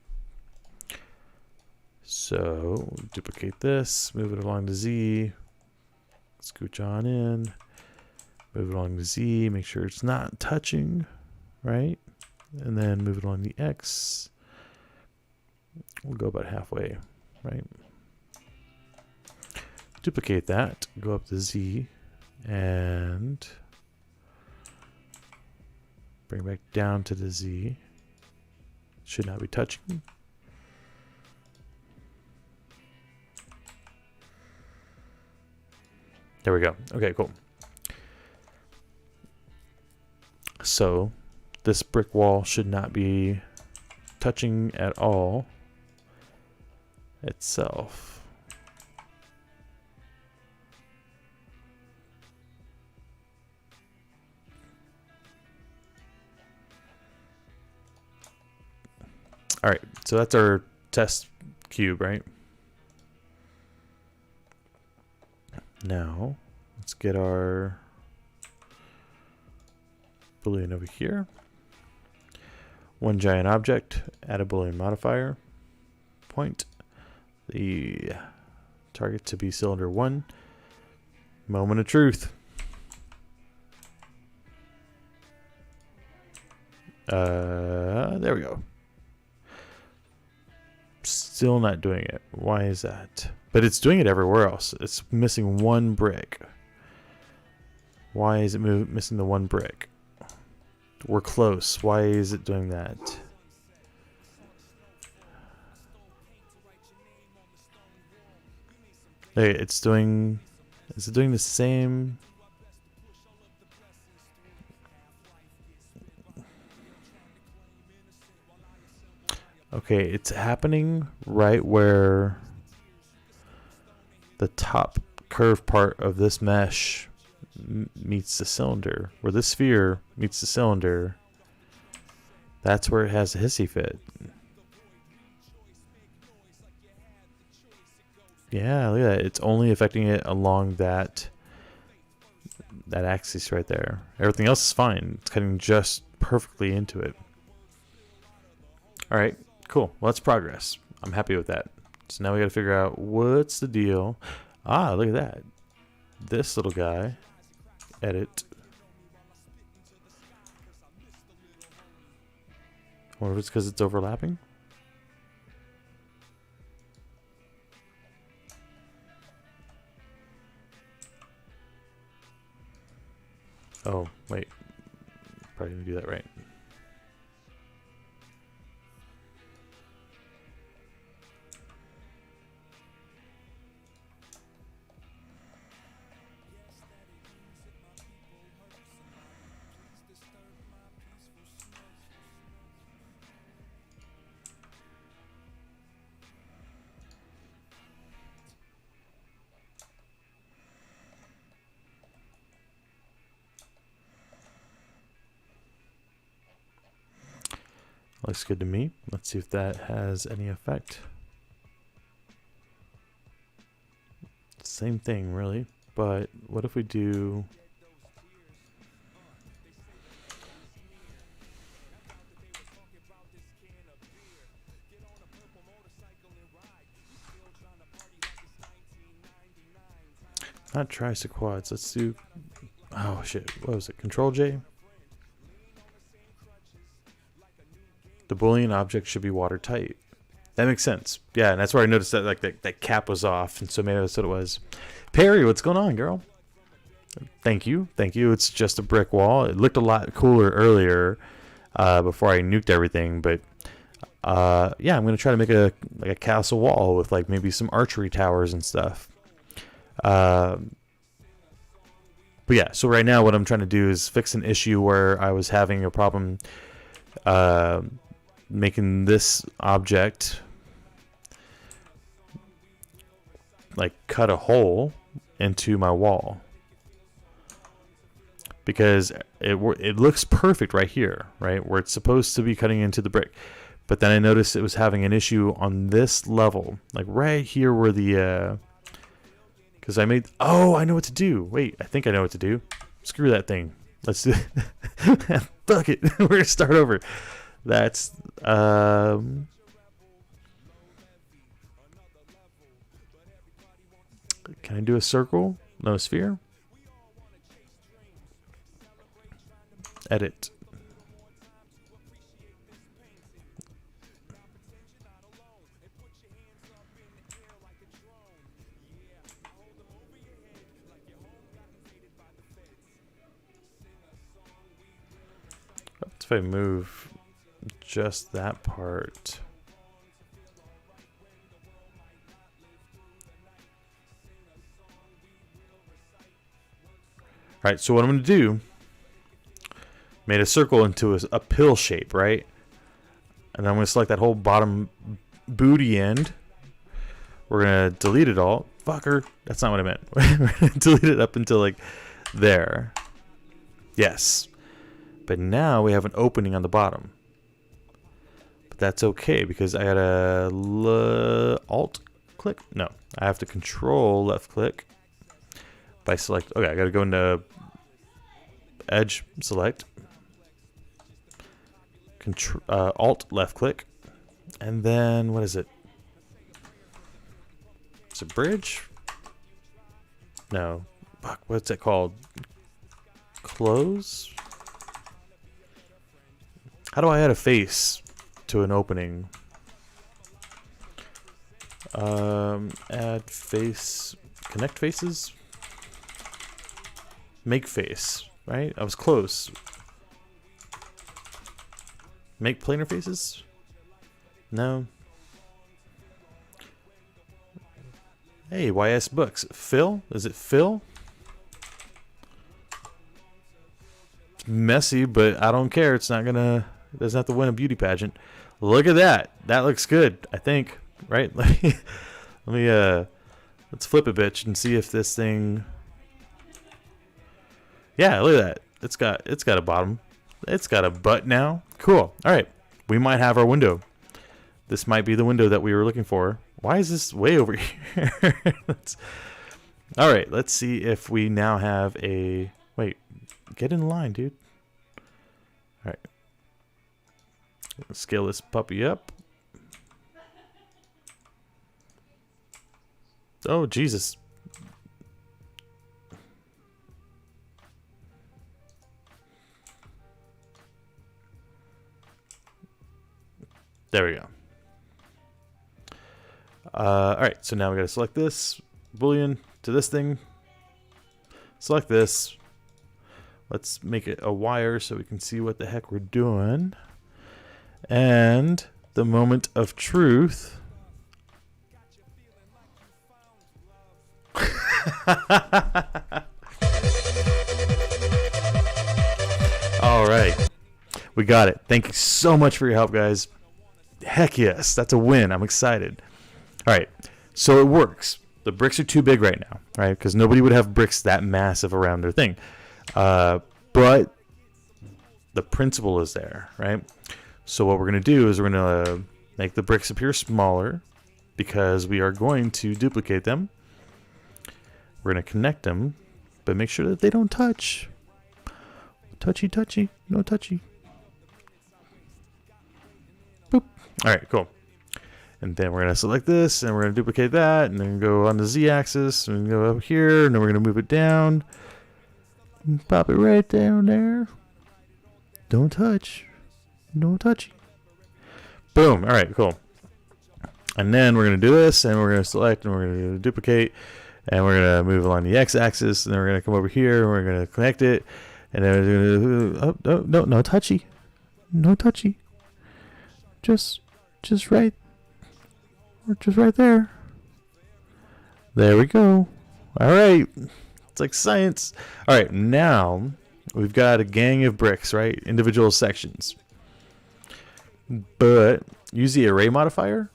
So duplicate this, move it along to Z, scooch on in, move it along to Z, make sure it's not touching, right? And then move it along the X. We'll go about halfway, right? Duplicate that, go up to Z, and bring back down to the Z. Should not be touching. There we go. Okay, cool. So this brick wall should not be touching at all itself. All right, so that's our test cube, right? Now, let's get our Boolean over here. One giant object, add a Boolean modifier, point the target to be cylinder 1. Moment of truth. There we go. Still not doing it. Why is that? But it's doing it everywhere else. It's missing one brick. Why is it missing the one brick? We're close. Why is it doing that? Hey, it's doing... Is it doing the same... Okay, it's happening right where the top curved part of this mesh meets the cylinder. Where this sphere meets the cylinder, that's where it has a hissy fit. Yeah, look at that. It's only affecting it along that axis right there. Everything else is fine. It's cutting just perfectly into it. All right. Cool. Well, that's progress. I'm happy with that. So now we got to figure out what's the deal. Ah, look at that. This little guy. Edit. I wonder if it's because it's overlapping. Oh, wait. Probably gonna do that right. Looks good to me. Let's see if that has any effect. Same thing, really. But what if we do... Not tries to quads. Let's do... Oh, shit. What was it? Control J? The Boolean object should be watertight. That makes sense. Yeah, and that's where I noticed that like that cap was off, and so maybe that's what it was. Perry, what's going on, girl? Thank you. Thank you. It's just a brick wall. It looked a lot cooler earlier before I nuked everything, but yeah, I'm going to try to make a castle wall with like maybe some archery towers and stuff. But yeah, so right now what I'm trying to do is fix an issue where I was having a problem making this object like cut a hole into my wall, because it looks perfect right here, right where it's supposed to be cutting into the brick, but then I noticed it was having an issue on this level, like right here where the because I made... Oh, I know what to do. Wait, I think I know what to do. Screw that thing. Let's do... Fuck it. We're gonna start over. That's can I do a circle? No, a sphere? Edit. What if I move just that part? Alright, so what I'm going to do, made a circle into a pill shape, right? And I'm going to select that whole bottom booty end. We're going to delete it all. Fucker, that's not what I meant. We're going to delete it up until like there. Yes. But now we have an opening on the bottom. But that's okay because I gotta alt click. No, I have to control left click by select. Okay, I gotta go into edge select. Alt left click, and then what is it? It's a bridge. No, fuck. What's it called? Close. How do I add a face to an opening? Add face, connect faces, make face, right? I was close. Make planar faces? No. Hey, YS Books. Fill? Is it fill? It's messy, but I don't care. It's not gonna... It doesn't have to win a beauty pageant. Look at that. That looks good, I think. Right? Let me let's flip a bitch and see if this thing... Yeah, look at that. It's got a bottom. It's got a butt now. Cool. All right. We might have our window. This might be the window that we were looking for. Why is this way over here? All right. Let's see if we now have a... Wait. Get in line, dude. All right. Let's scale this puppy up. Oh, Jesus. There we go. All right, so now we got to select this Boolean to this thing. Select this. Let's make it a wire so we can see what the heck we're doing. And the moment of truth. All right. We got it. Thank you so much for your help, guys. Heck yes. That's a win. I'm excited. All right. So it works. The bricks are too big right now, right? Because nobody would have bricks that massive around their thing. But the principle is there, right? So what we're going to do is we're going to make the bricks appear smaller because we are going to duplicate them. We're going to connect them, but make sure that they don't touch. Touchy, touchy, no touchy. Boop. All right, cool. And then we're going to select this, and we're going to duplicate that, and then go on the Z-axis, and go up here, and then we're going to move it down. And pop it right down there. Don't touch. No touchy. Boom. All right, cool. And then we're going to do this, and we're going to select, and we're going to duplicate, and we're going to move along the X-axis, and then we're going to come over here, and we're going to connect it, and then we're going to, oh, no, no touchy. No touchy. Just right. Or just right there. There we go. All right. It's like science. All right, now we've got a gang of bricks, right? Individual sections. But use the array modifier.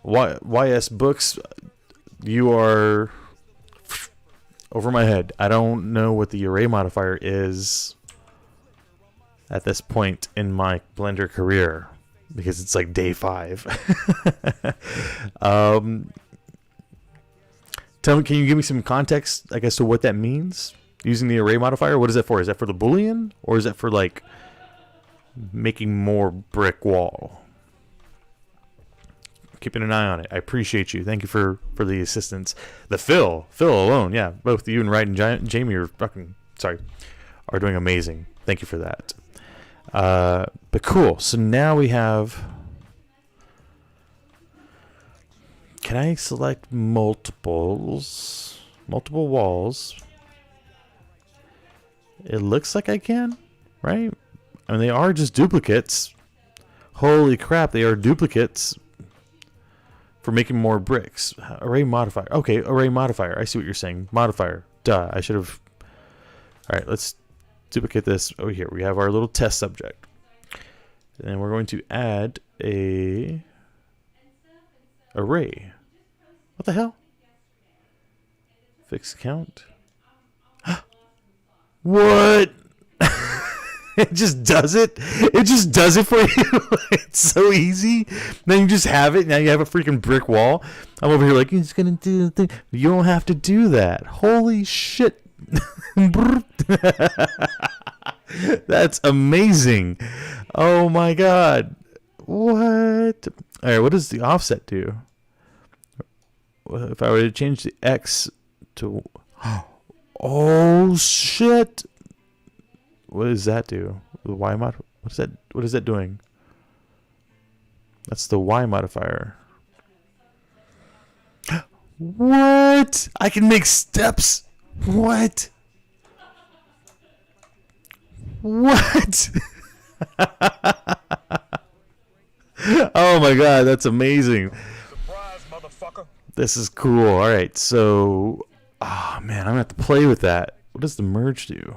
YS books, you are over my head. I don't know what the array modifier is at this point in my Blender career because it's like day 5. Tell me, can you give me some context, I guess, to what that means? Using the array modifier, what is that for? Is that for the Boolean, or is that for like making more brick wall? Keeping an eye on it. I appreciate you. Thank you for the assistance. The Phil alone, yeah, both you and Wright and Jamie are are doing amazing. Thank you for that. But cool. So now we have. Can I select multiple walls? It looks like I can, right? I mean, they are just duplicates. Holy crap, they are duplicates for making more bricks. Array modifier. Okay, array modifier. I see what you're saying. Modifier. Duh, I should have. All right, let's duplicate this over here. We have our little test subject. And we're going to add a array. What the hell? Fixed count. What? It just does it. It just does it for you. It's so easy. Then you just have it. Now you have a freaking brick wall. I'm over here like, it's going to do the thing. You don't have to do that. Holy shit. That's amazing. Oh my god. What? Alright, what does the offset do? If I were to change the X to... Oh shit. What does that do? The Y mod? What is that doing? That's the Y modifier. What? I can make steps. What? What? Oh my god, that's amazing. Surprise, motherfucker. This is cool. All right, so, oh man, I'm gonna have to play with that. What does the merge do?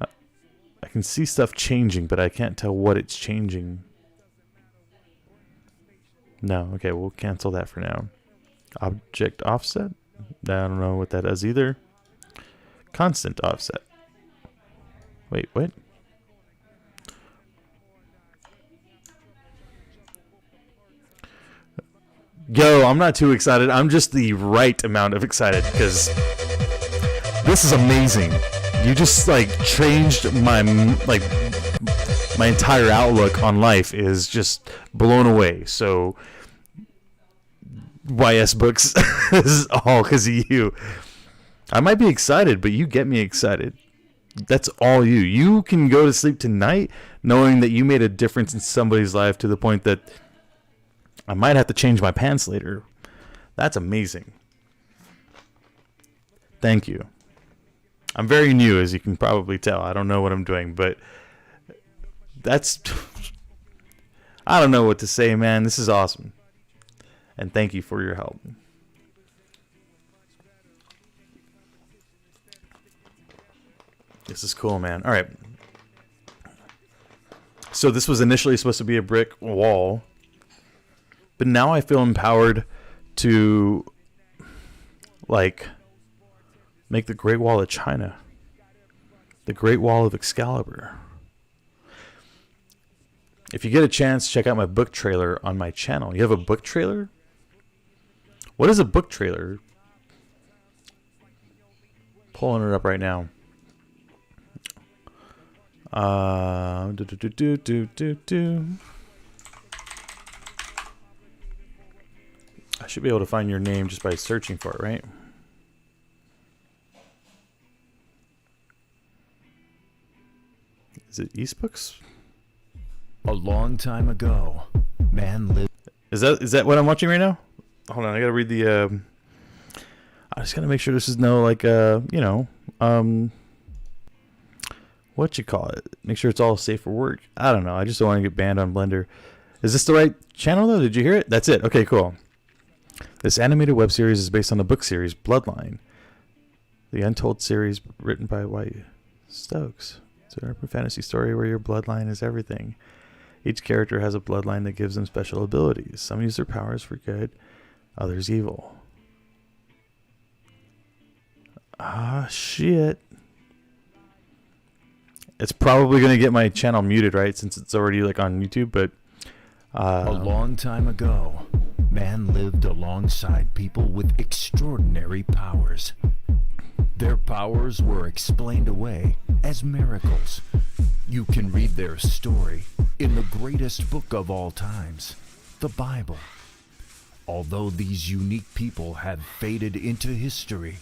I can see stuff changing, but I can't tell what it's changing. No, okay, we'll cancel that for now. Object offset? I don't know what that does either. Constant offset. Wait, what? Yo, I'm not too excited. I'm just the right amount of excited because this is amazing. You just like changed my entire outlook on life is just blown away. So YS books this is all because of you. I might be excited, but you get me excited. That's all you. You can go to sleep tonight knowing that you made a difference in somebody's life to the point that I might have to change my pants later. That's amazing. Thank you. I'm very new, as you can probably tell. I don't know what I'm doing, but that's... I don't know what to say, man. This is awesome. And thank you for your help. This is cool, man. All right. So this was initially supposed to be a brick wall, but now I feel empowered to, like, make the Great Wall of China, the Great Wall of Excalibur. If you get a chance, check out my book trailer on my channel. You have a book trailer? What is a book trailer? Pulling it up right now. I should be able to find your name just by searching for it, right? Is it Eastbooks? A long time ago, man lived. Is that what I'm watching right now? Hold on, I gotta read the. I just gotta make sure this is no like what you call it? Make sure it's all safe for work. I don't know. I just don't want to get banned on Blender. Is this the right channel though? Did you hear it? That's it. Okay, cool. This animated web series is based on the book series Bloodline, the untold series written by White Stokes. It's an urban fantasy story where your bloodline is everything. Each character has a bloodline that gives them special abilities. Some use their powers for good, others evil. Ah, shit. It's probably going to get my channel muted, right? Since it's already like on YouTube, but... A long time ago, man lived alongside people with extraordinary powers. Their powers were explained away as miracles. You can read their story in the greatest book of all times, the Bible. Although these unique people have faded into history,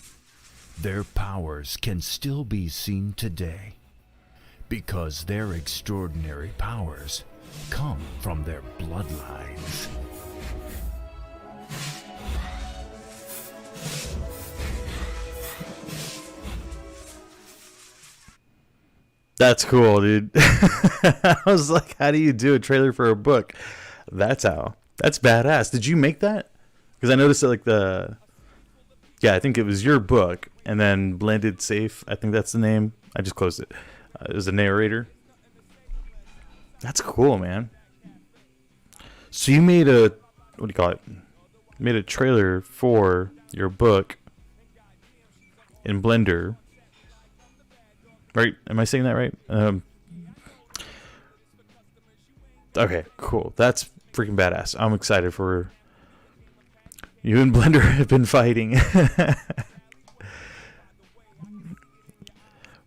their powers can still be seen today. Because their extraordinary powers come from their bloodlines. That's cool, dude. I was like, how do you do a trailer for a book? That's how. That's badass. Did you make that? Because I noticed that, like, I think it was your book, and then Blended Safe, I think that's the name. I just closed it. It was a narrator. That's cool, man. So you made a, what do you call it? Made a trailer for your book in Blender. Right? Am I saying that right? Okay, cool. That's freaking badass. I'm excited for you and Blender have been fighting.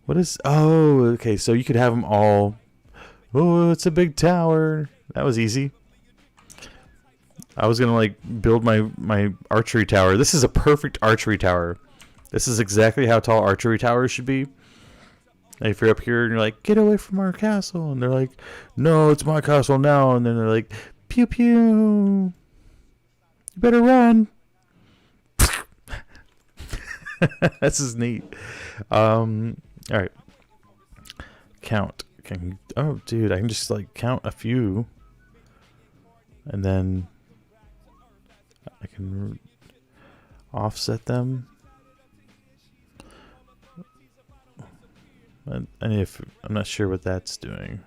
What is... Oh, okay. So you could have them all... Oh, it's a big tower. That was easy. I was going to, like, build my archery tower. This is a perfect archery tower. This is exactly how tall archery towers should be. If you're up here and you're like, get away from our castle. And they're like, no, it's my castle now. And then they're like, pew pew. You better run. This is neat. All right. Count. Oh, dude, I can just like count a few, and then I can offset them. And if I'm not sure what that's doing,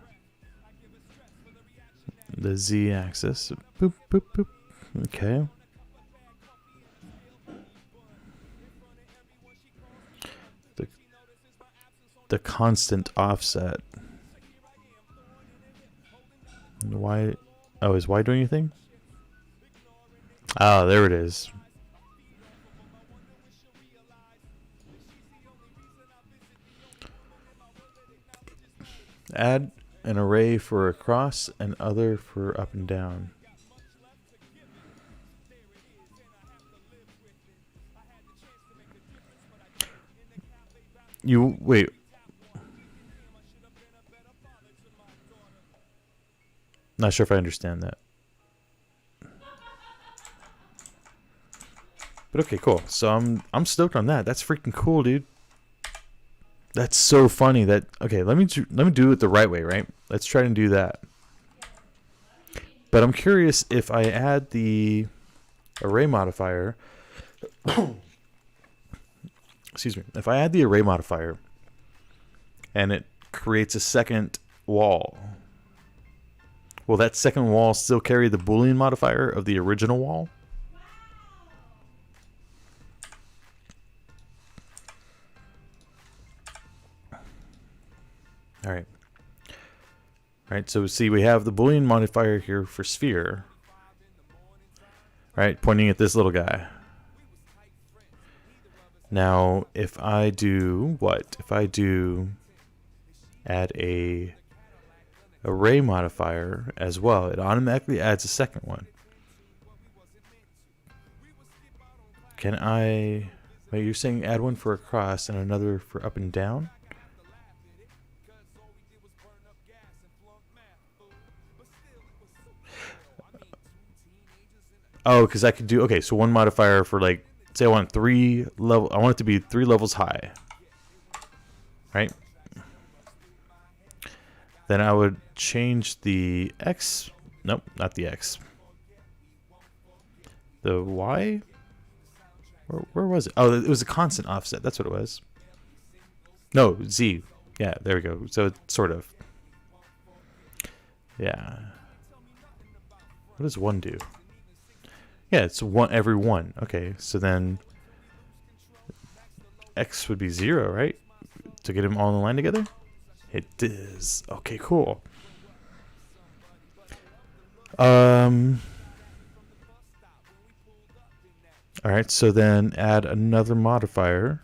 the Z-axis. Boop boop boop. Okay. The constant offset. And why? Oh, is Y doing anything? Oh, there it is. Add an array for across and other for up and down. You wait. Not sure if I understand that. But okay, cool. So I'm stoked on that. That's freaking cool, dude. That's so funny. That okay. Let me do it the right way, right? Let's try and do that. But I'm curious if I add the array modifier. Excuse me. If I add the array modifier, and it creates a second wall, will that second wall still carry the Boolean modifier of the original wall? All right. All right, so see, we have the Boolean modifier here for sphere. All right, pointing at this little guy. Now, if I do what? If I do add a array modifier as well, it automatically adds a second one. Can I... Wait, you're saying add one for across and another for up and down? Oh, because I could do... Okay, so one modifier for, like, say I want I want it to be 3 levels high. Right? Then I would change the X... Nope, not the X. The Y? Where was it? Oh, it was a constant offset. That's what it was. No, Z. Yeah, there we go. So it's sort of... Yeah. What does 1 do? Yeah, it's one every 1. Okay, so then X would be 0, right? To get them all in the line together? It is. Okay, cool. Alright, so then add another modifier.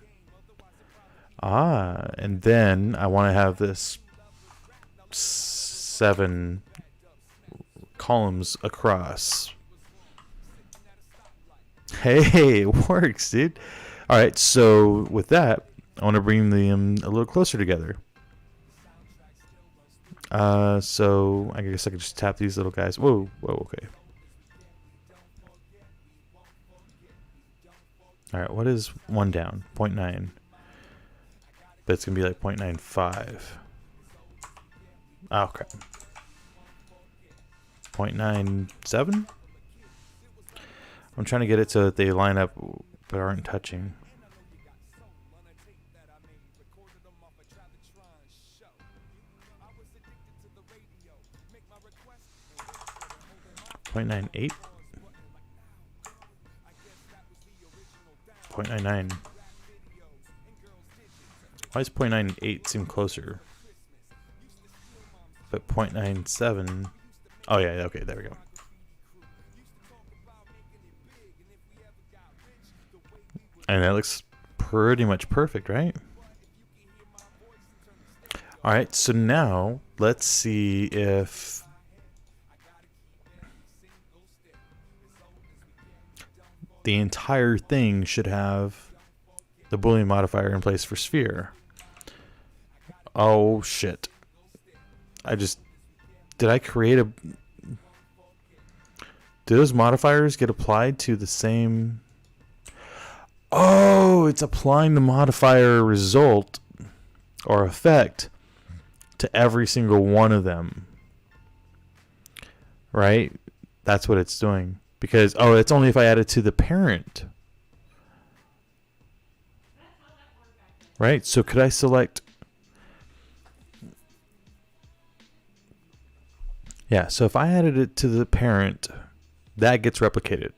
And then I want to have this 7 columns across. Hey, it works, dude. All right, so with that, I want to bring them a little closer together. So I guess I could just tap these little guys. Whoa, okay. All right, what is 1 down? 0.9. But it's going to be like 0.95. Oh, crap. 0.97? I'm trying to get it so that they line up but aren't touching. .98. 0.99. Why does 0.98 seem closer? But 0.97. Oh yeah, okay, there we go. And that looks pretty much perfect, right? Alright, so now let's see if the entire thing should have the Boolean modifier in place for sphere. Oh shit. Did I create a... Do those modifiers get applied to the same... Oh, it's applying the modifier result or effect to every single one of them. Right? That's what it's doing. Because, oh, it's only if I add it to the parent. Right? So could I select... Yeah, so if I added it to the parent, that gets replicated.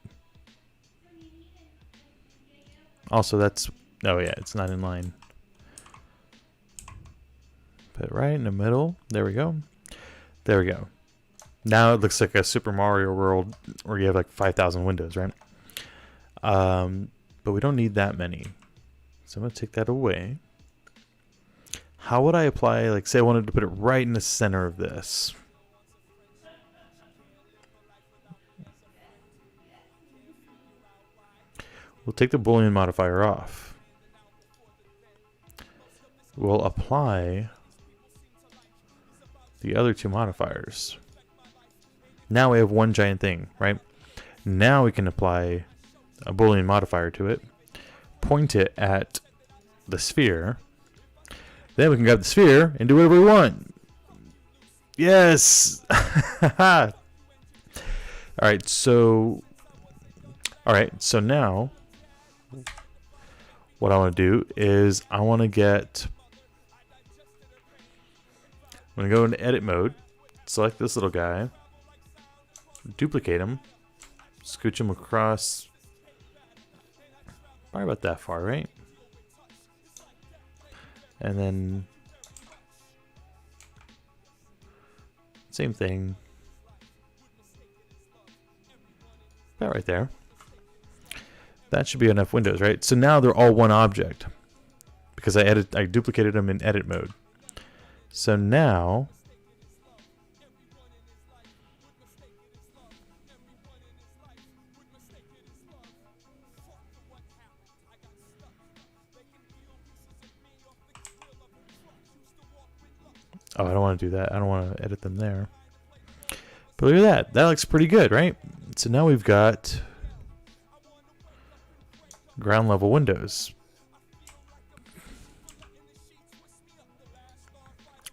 Also, that's... Oh, yeah, it's not in line. Put it right in the middle. There we go. There we go. Now it looks like a Super Mario World where you have like 5,000 windows, right? But we don't need that many. So I'm going to take that away. How would I apply, like, say I wanted to put it right in the center of this. We'll take the Boolean modifier off. We'll apply the other 2 modifiers. Now we have one giant thing, right? Now we can apply a Boolean modifier to it, point it at the sphere. Then we can grab the sphere and do whatever we want. Yes! Alright, so now what I want to do is I'm going to go into edit mode, select this little guy, duplicate him, scooch him across probably about that far, right? And then same thing about right there. That should be enough windows, right? So now they're all one object because I duplicated them in edit mode. So now oh, I don't want to do that. I don't want to edit them there. But look at that. That looks pretty good, right? So now we've got ground level windows.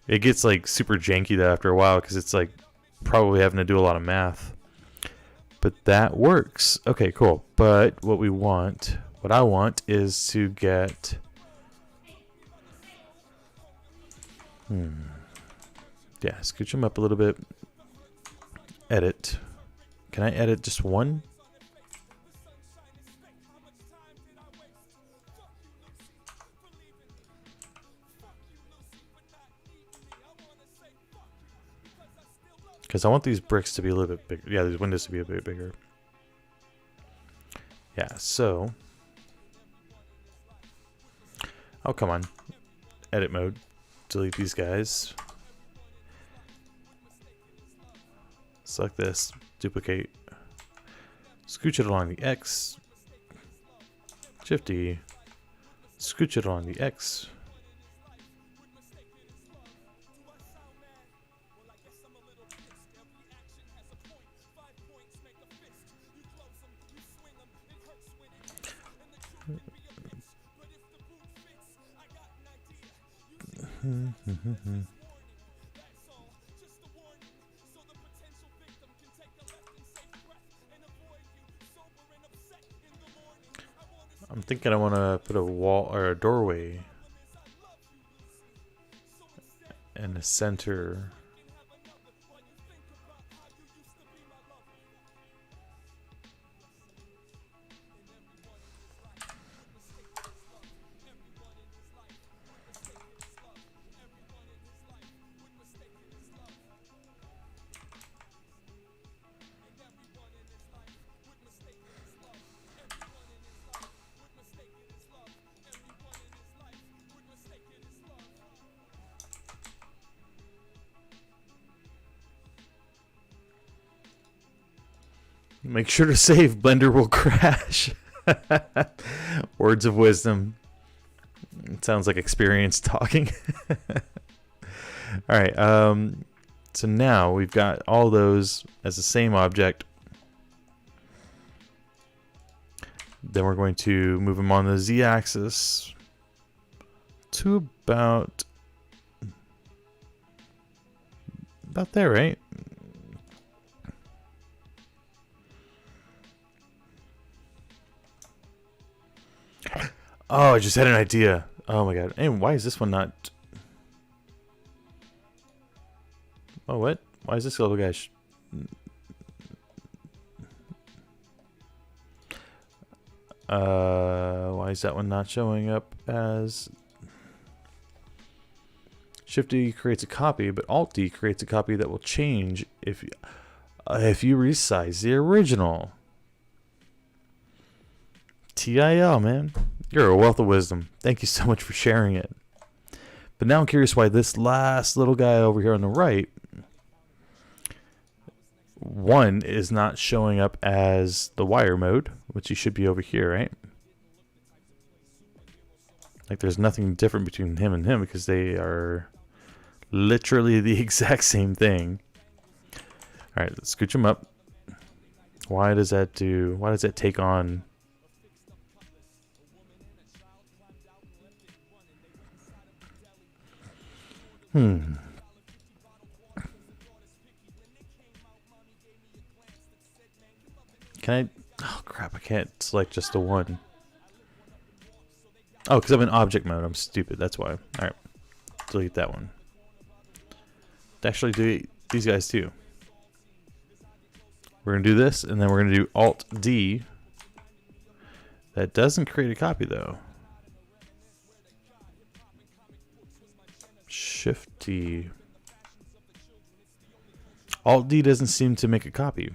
It gets like super janky though after a while because it's like probably having to do a lot of math. But that works. Okay, cool. But what I want is to get yeah, scooch them up a little bit. Edit. Can I edit just one? Because I want these bricks to be a little bit bigger. Yeah, these windows to be a bit bigger. Yeah, so. Oh, come on. Edit mode. Delete these guys. Select this. Duplicate. Scooch it along the X. Shift D. Scooch it along the X. I'm thinking I want to put a wall or a doorway in the center. Make sure to save, Blender will crash. Words of wisdom. It sounds like experience talking. Alright, so now we've got all those as the same object. Then we're going to move them on the z-axis to about there, right? Oh, I just had an idea. Oh my god. And why is this one not... Oh, what? Why is this little guy... Why is that one not showing up as... Shift D creates a copy, but Alt D creates a copy that will change if you resize the original. TIL, man. You're a wealth of wisdom. Thank you so much for sharing it. But now I'm curious why this last little guy over here on the right, one is not showing up as the wire mode, which he should be over here, right? Like there's nothing different between him and him because they are literally the exact same thing. All right, let's scooch him up. Why does that take on Hmm. Can I? Oh crap! I can't select just the one. Oh, because I'm in object mode. I'm stupid. That's why. All right. Delete that one. Actually, delete these guys too. We're gonna do this, and then we're gonna do Alt D. That doesn't create a copy though. Shift D. Alt D doesn't seem to make a copy.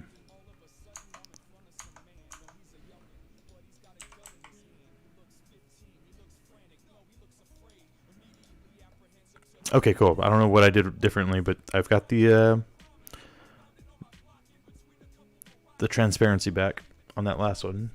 Okay, cool. I don't know what I did differently, but I've got the transparency back on that last one.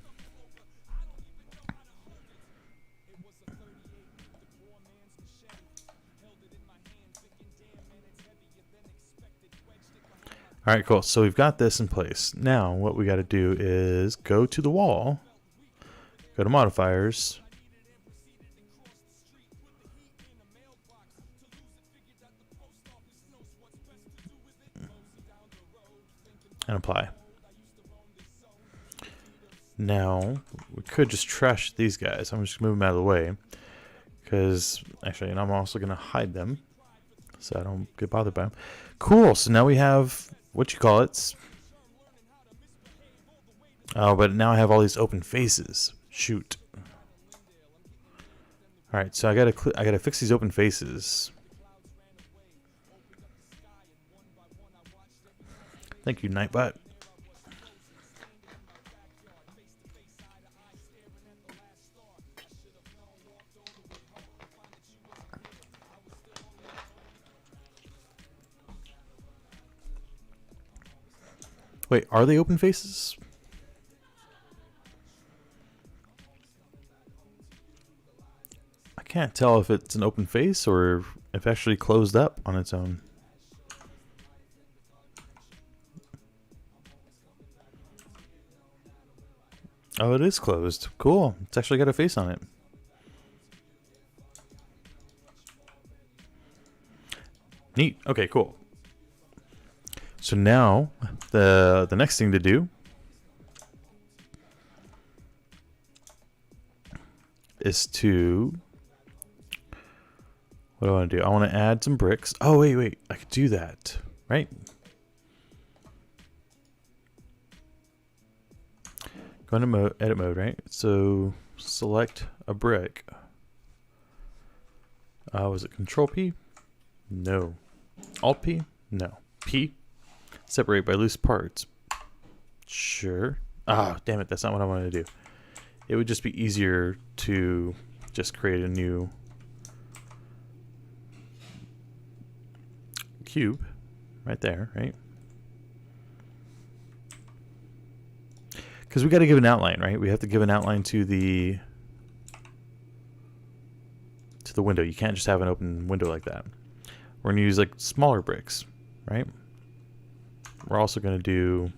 All right, cool. So we've got this in place. Now what we got to do is go to the wall, go to modifiers, and apply. Now we could just trash these guys. I'm just gonna move them out of the way because actually, and I'm also gonna hide them so I don't get bothered by them. Cool. So now we have what you call it. Oh, but now I have all these open faces. Shoot. All right, so I gotta fix these open faces. Thank you, Nightbot. Wait, are they open faces? I can't tell if it's an open face or if actually closed up on its own. Oh, it is closed. Cool. It's actually got a face on it. Neat. Okay, cool. So now the next thing to do is to, what do I want to do? I want to add some bricks. Oh, wait. I could do that, right? Go into edit mode, right? So select a brick. Was it Control P? No. Alt P? No. P? Separate by loose parts. Sure. Ah, damn it. That's not what I wanted to do. It would just be easier to just create a new cube right there, right? Because we got to give an outline, right? We have to give an outline to the window. You can't just have an open window like that. We're going to use like smaller bricks, right? We're also going to do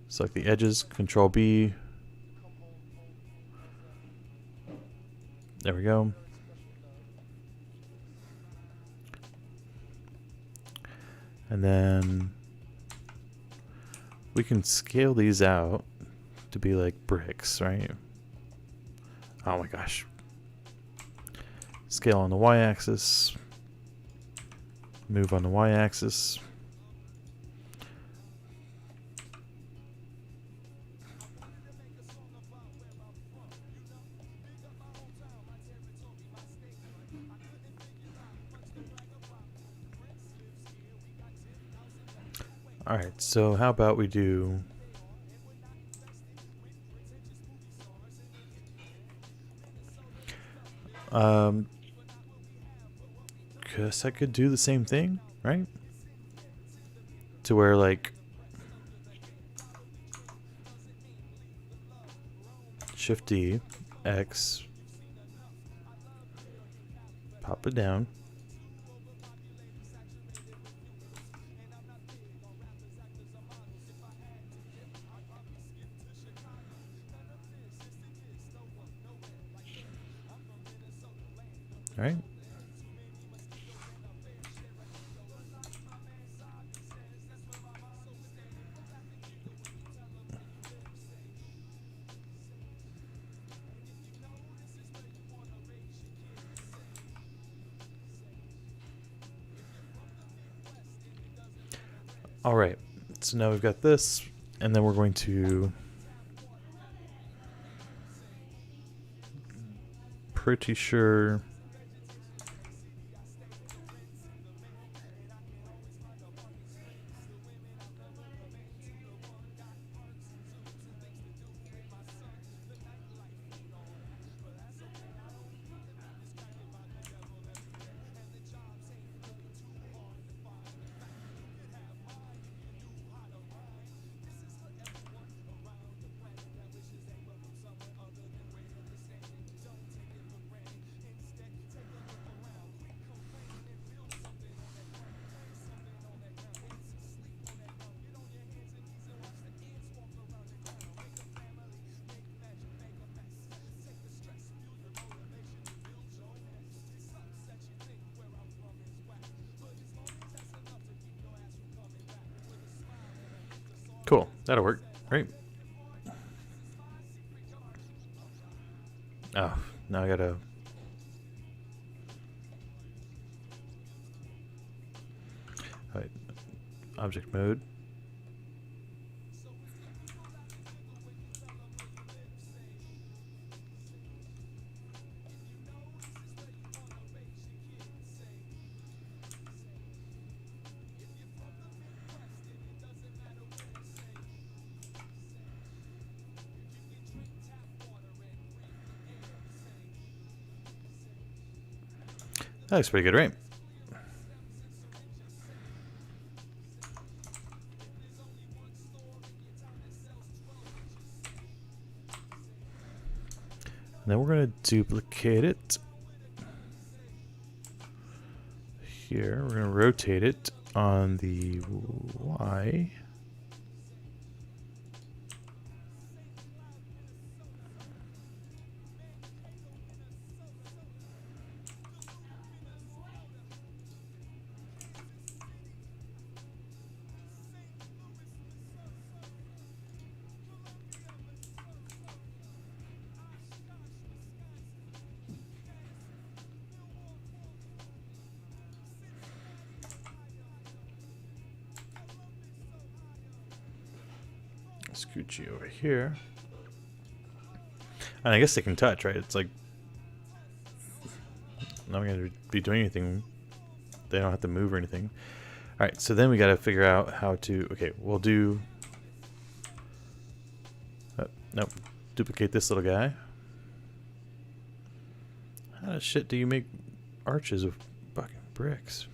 select the edges, Control B. There we go. And then we can scale these out to be like bricks, right? Oh my gosh. Scale on the y-axis. Move on the y-axis. All right, so how about we do guess I could do the same thing, right? To where like Shift D, X, pop it down. All right. All right, so now we've got this, and then we're going to pretty sure cool. That'll work, right? Oh, now I gotta. All right, object mode. That looks pretty good, right? And then we're going to duplicate it. Here, we're going to rotate it on the Y. Scoochie over here. And I guess they can touch, right? It's like, I'm not going to be doing anything. They don't have to move or anything. All right, so then we got to figure out how to, okay, we'll do, nope, duplicate this little guy. How the shit do you make arches of fucking bricks?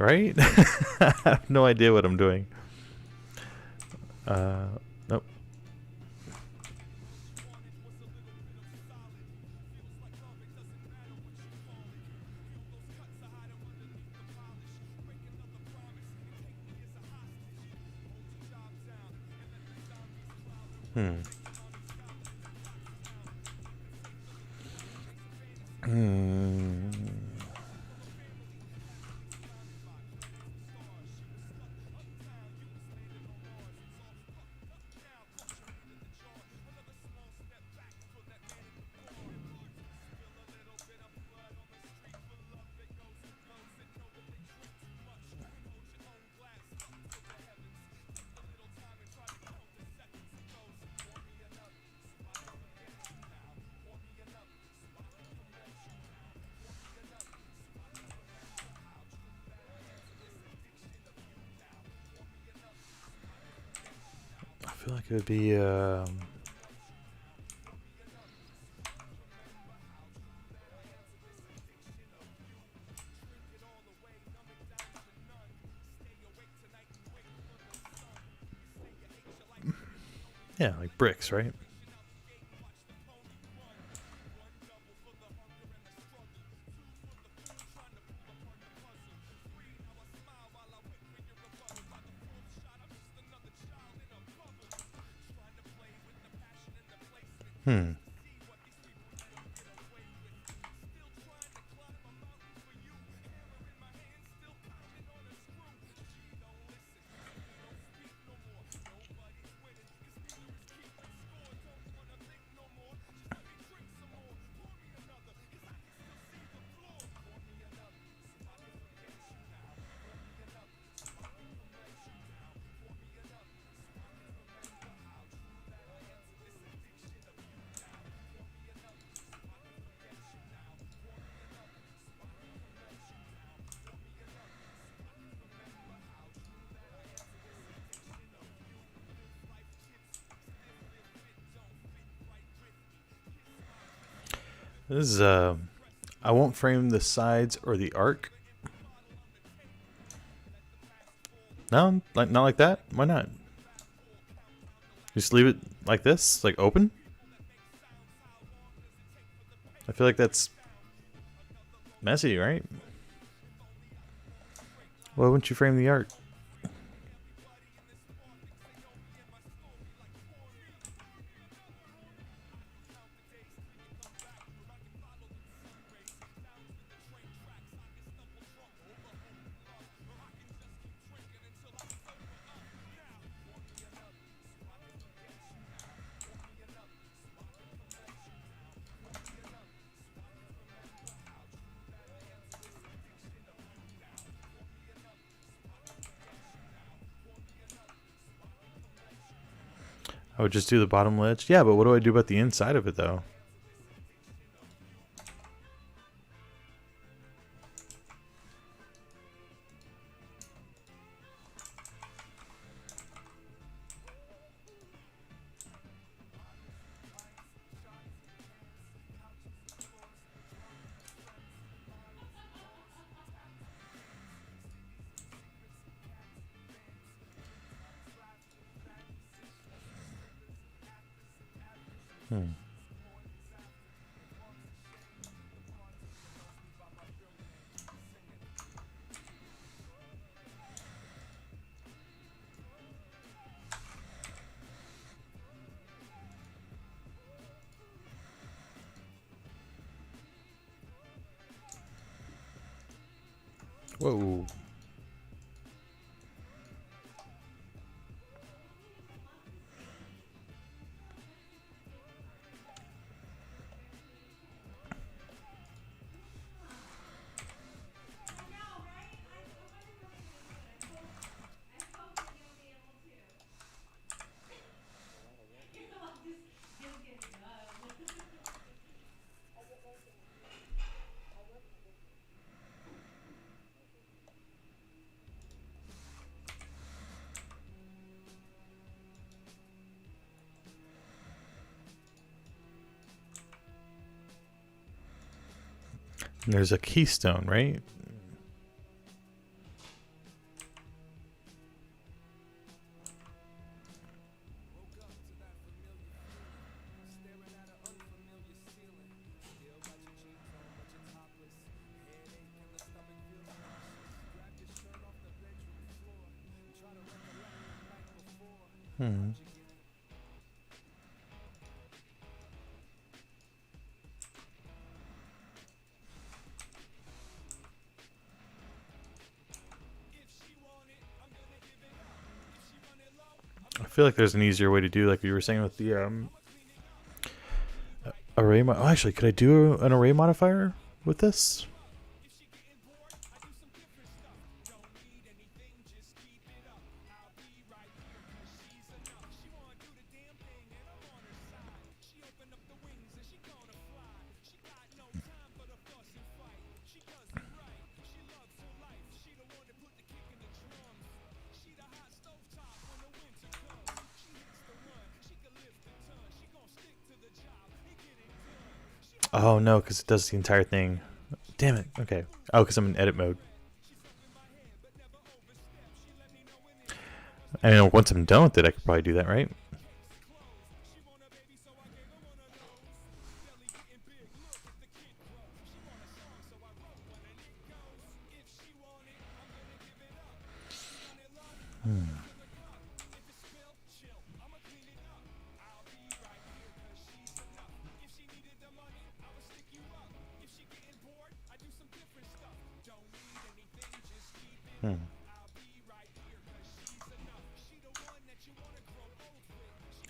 Right? I have no idea what I'm doing. Nope. I feel like it would be yeah, like bricks, right? This is I won't frame the sides or the arc. No, like not like that. Why not? Just leave it like this, like open. I feel like that's messy, right? Why wouldn't you frame the arc? I would just do the bottom ledge. Yeah, but what do I do about the inside of it, though? Whoa. And there's a keystone, right? I feel like there's an easier way to do, like you were saying with the array. Oh, actually, could I do an array modifier with this? Oh no, because it does the entire thing. Damn it. Okay. Oh, because I'm in edit mode. I mean, once I'm done with it, I could probably do that, right?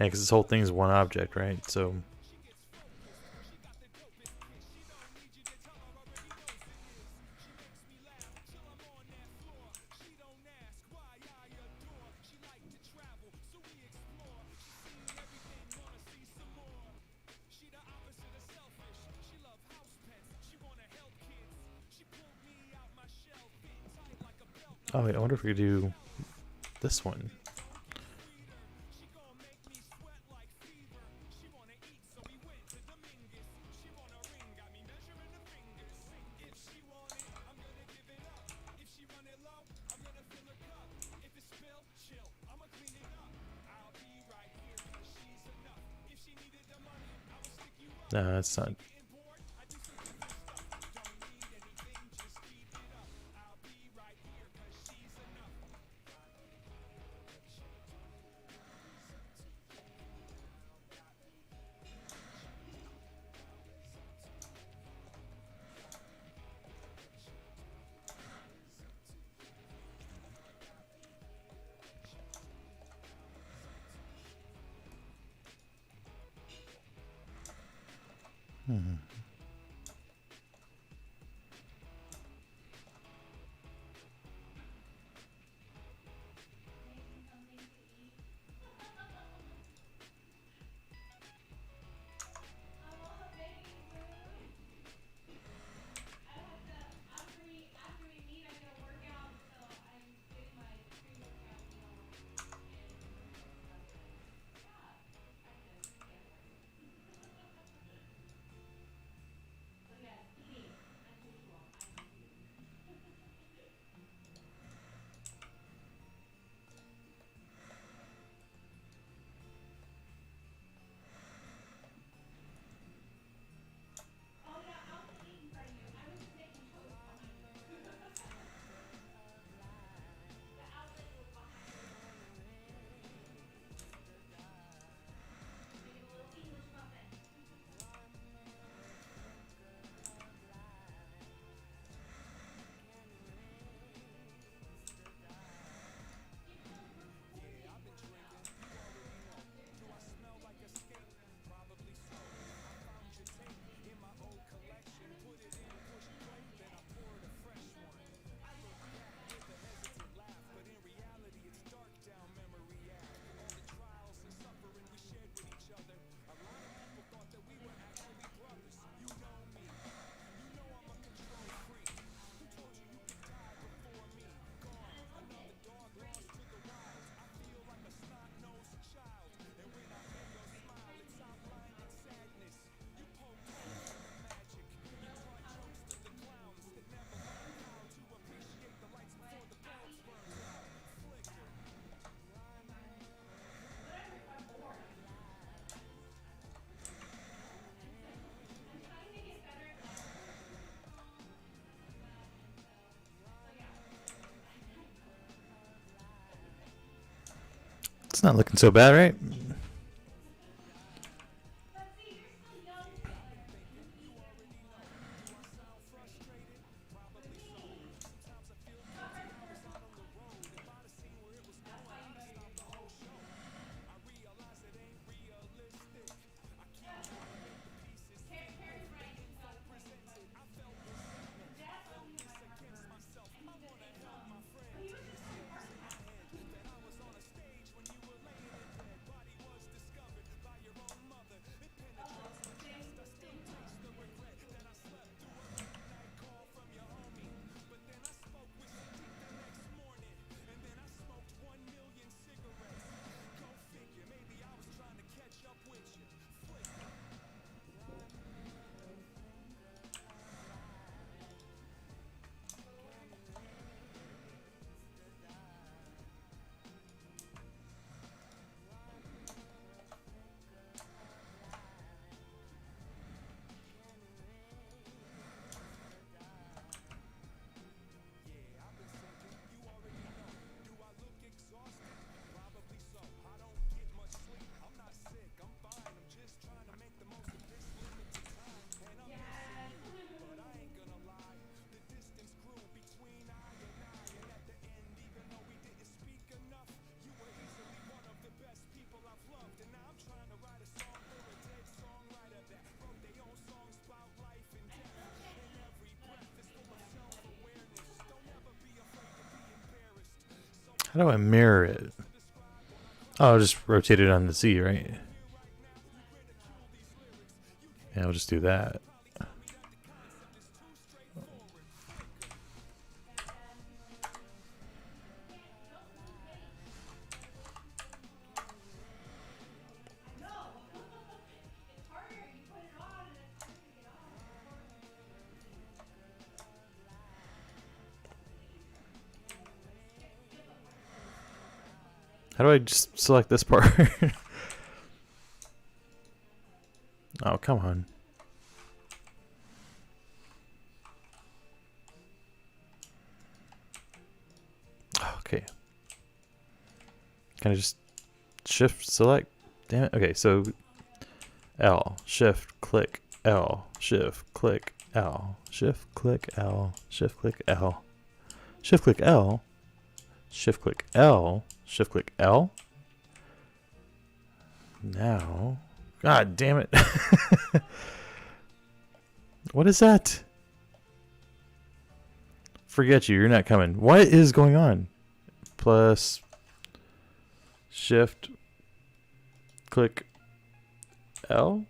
Yeah, because this whole thing is one object, right? So. Oh, wait, I wonder if we could do this one. No, that's not. It's not looking so bad, right? How do I mirror it? Oh, I'll just rotate it on the Z, right? Yeah, I'll just do that. How do I just select this part? Oh, come on. Can I just shift select? Damn it. Okay, so L, shift, click, L, shift, click, L, shift, click, L, shift, click, L, shift, click, L, shift, click, L, shift, click, L. Now, God damn it. What is that? Forget you, you're not coming. What is going on? Plus, shift, click, L?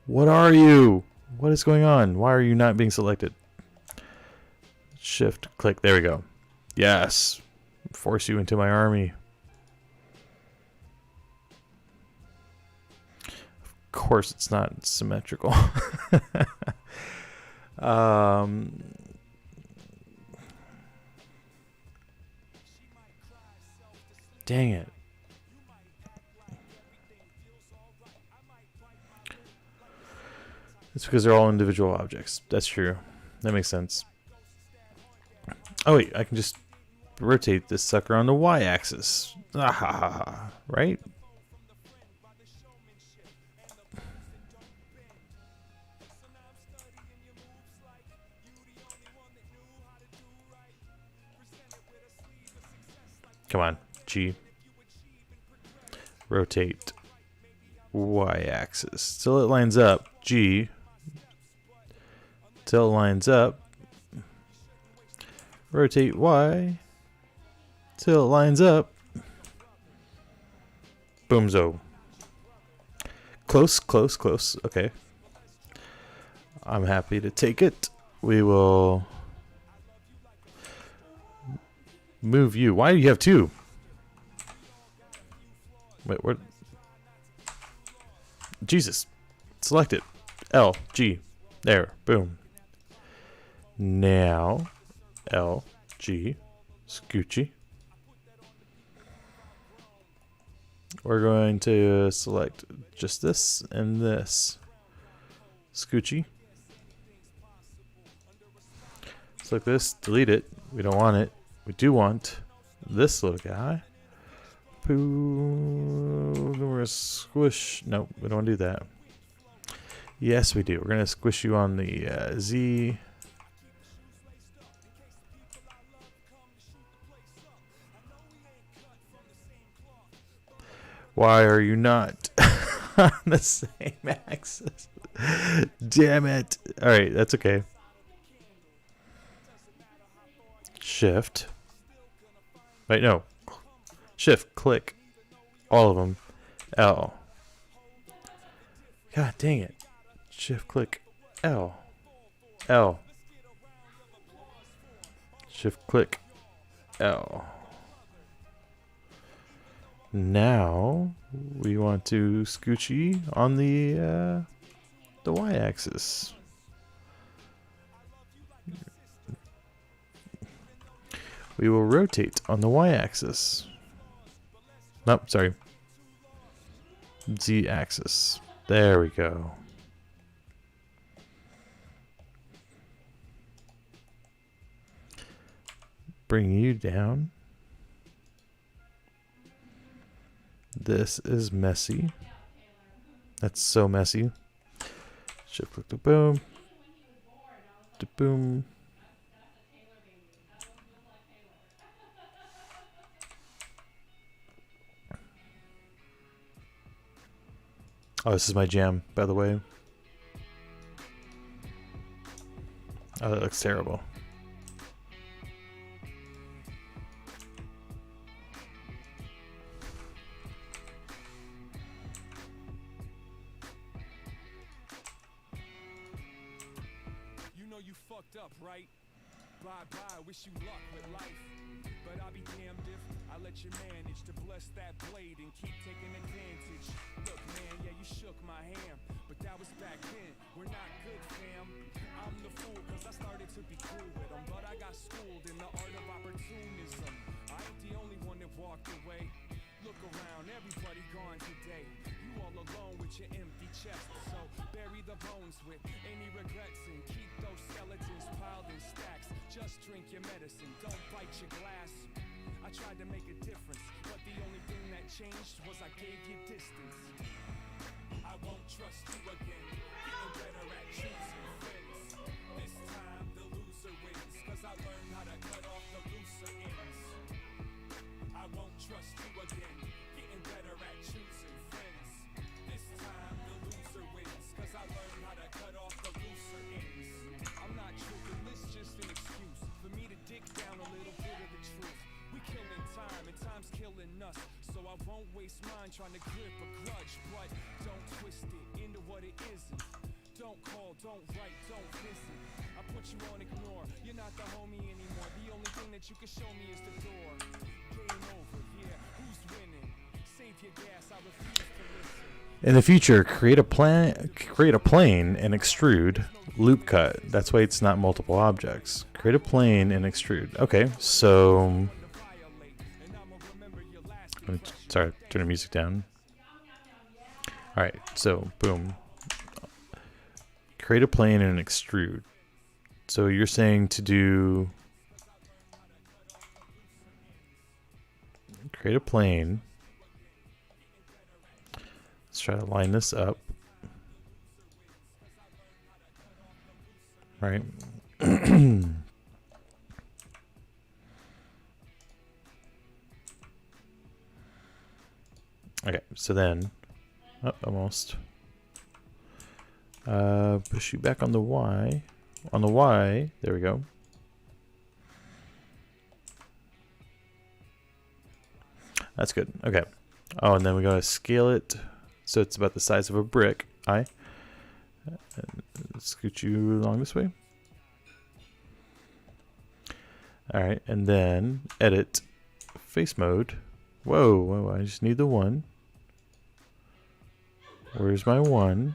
What are you? What is going on? Why are you not being selected? Shift, click, there we go. Yes. Force you into my army. Of course it's not symmetrical. Dang it. It's because they're all individual objects. That's true. That makes sense. Oh wait, I can just rotate this sucker on the y-axis. Ah, right? Come on, G. Rotate y-axis till it lines up. G. Till it lines up. Rotate Y till it lines up. Boomzo. Close, close, close. Okay. I'm happy to take it. We will move you. Why do you have two? Wait, what? Jesus. Select it. L, G. There. Boom. Now, L, G, Scoochie. We're going to select just this and this. Scoochie. Select this, delete it. We don't want it. We do want this little guy. Pooh. We're gonna squish. Nope, we don't want to do that. Yes, we do. We're gonna squish you on the Z. Why are you not on the same axis? Damn it. Alright, that's okay. Shift. Wait, no. Shift, click. All of them. L. God dang it. Shift, click. L. L. Shift, click. L. Now we want to scoochie on the y-axis. We will rotate on the y-axis. Nope, sorry. Z-axis. There we go. Bring you down. This is messy. That's so messy. Shift click to boom. To boom. Oh, this is my jam, by the way. Oh, that looks terrible. You fucked up, right? Bye-bye, wish you luck with life. But I'll be damned if I let you manage to bless that blade and keep taking advantage. Look, man, yeah, you shook my hand, but that was back then. We're not good, fam. I'm the fool, cause I started to be cool with them, but I got schooled in the art of opportunism. I ain't the only one that walked away. Look around, everybody gone today. You all alone with your empty chest, so bury the bones with any regrets and keep those skeletons piled in stacks. Just drink your medicine, don't bite your glass. I try changed was I gave you distance. I won't trust you again, getting better at choosing friends. This time the loser wins, cause I learned how to cut off the looser ends. I won't trust you again, getting better at choosing friends. This time the loser wins, cause I learned how to cut off the looser ends. I'm not tripping, this just an excuse for me to dig down a little bit of the truth. We killing time and time's killing us, so I won't waste mine trying to grip a grudge. But don't twist it into what it isn't. Don't call, don't write, don't visit. I put you on ignore, you're not the homie anymore. The only thing that you can show me is the door. Game over, yeah, who's winning? Save your gas, I refuse to listen. In the future, create a plane and extrude loop cut. That's why it's not multiple objects. Create a plane and extrude. Okay, so sorry, turn the music down. All right, so boom. Create a plane and extrude. So you're saying to do create a plane. Let's try to line this up. Right. Okay, so then almost push you back on the Y. On the Y, there we go. That's good. Okay. Oh, and then we gotta scale it so it's about the size of a brick. And scoot you along this way. All right, and then edit face mode. Whoa, I just need the one. Where's my one?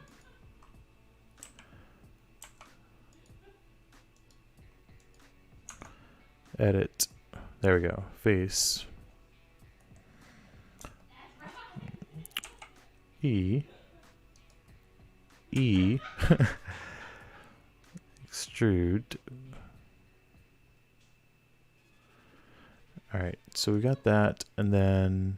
Edit. There we go. Face. E. Extrude. All right, so we got that, and then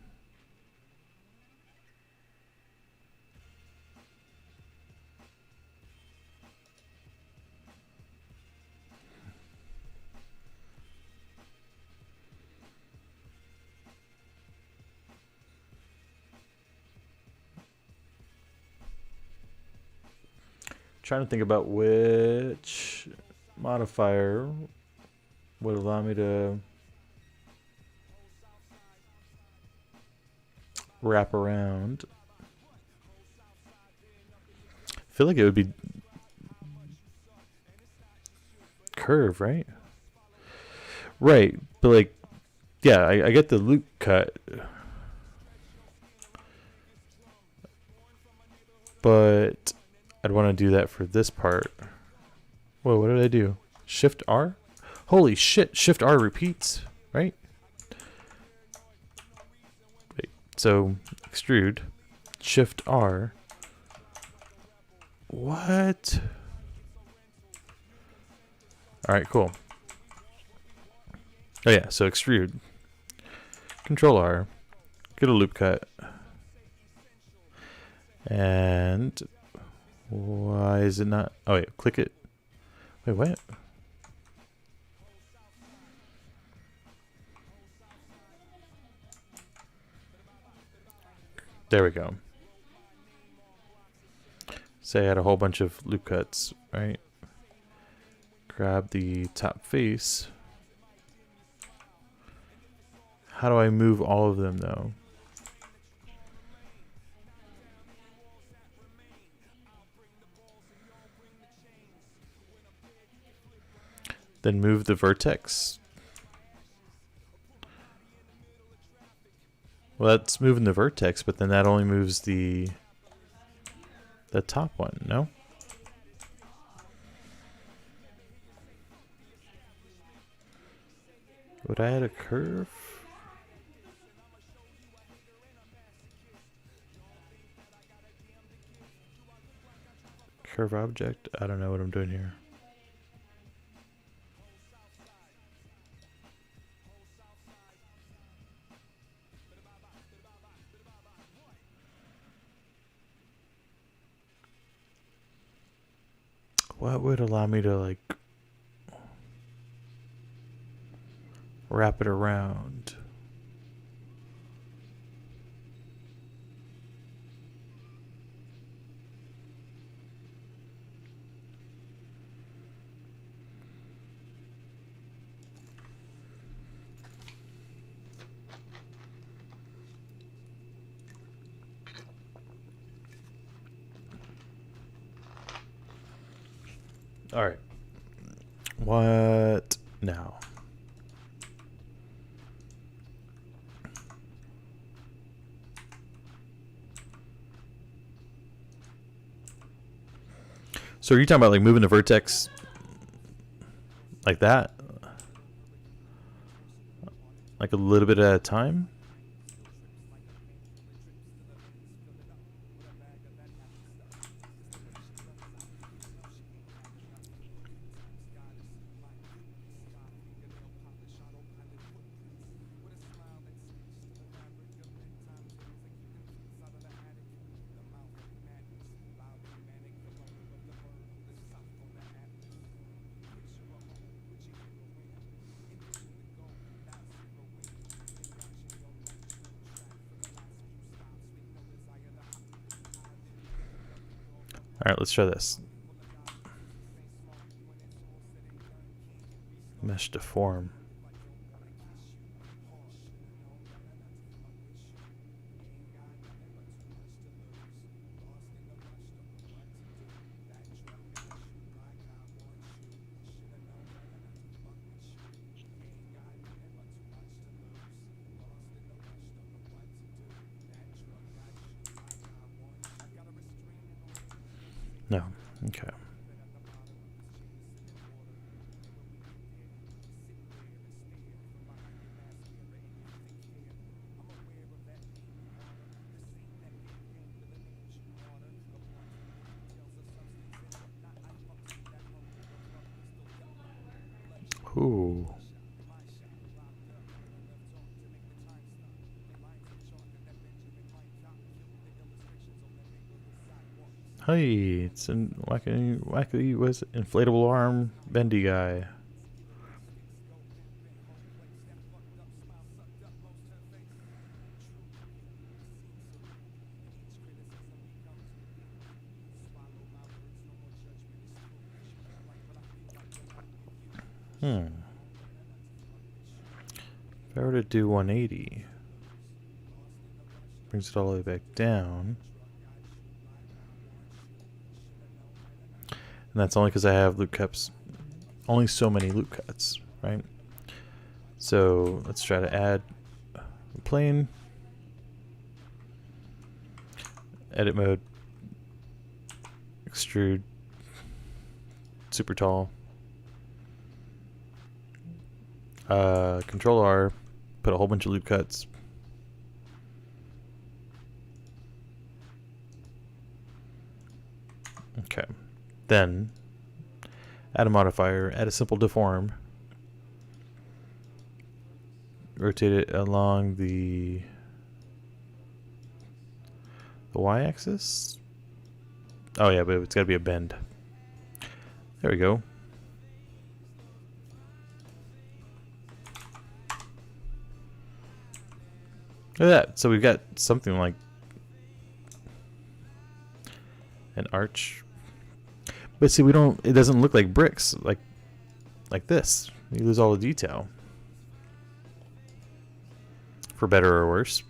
trying to think about which modifier would allow me to wrap around. I feel like it would be curve, right? Right, but like, yeah, I get the loop cut, but I'd want to do that for this part. Whoa, what did I do? Shift R? Holy shit, Shift R repeats, right? Wait, so extrude, Shift R. What? Alright, cool. Oh yeah, so extrude, Control R, get a loop cut, and why is it not? Oh wait, click it. Wait, what? There we go. Say I had a whole bunch of loop cuts, right? Grab the top face. How do I move all of them though? Then move the vertex. Well, that's moving the vertex, but then that only moves the top one, no? Would I add a curve? Curve object? I don't know what I'm doing here. what would allow me to like wrap it around? All right. What now? So are you talking about like moving the vertex like that? Like a little bit at a time? All right, let's try this. Mesh deform. No. Okay. Ooh. Hey, it's an wacky was inflatable arm bendy guy. If I were to do 180, brings it all the way back down. And that's only because I have loop cuts, only so many loop cuts, right? So let's try to add a plane, edit mode, extrude, super tall, Control R, put a whole bunch of loop cuts. Okay. Then add a modifier, add a simple deform, rotate it along the y-axis. Oh yeah, but it's got to be a bend. There we go. Look at that. So we've got something like an arch. But see, it doesn't look like bricks like this. You lose all the detail. For better or worse.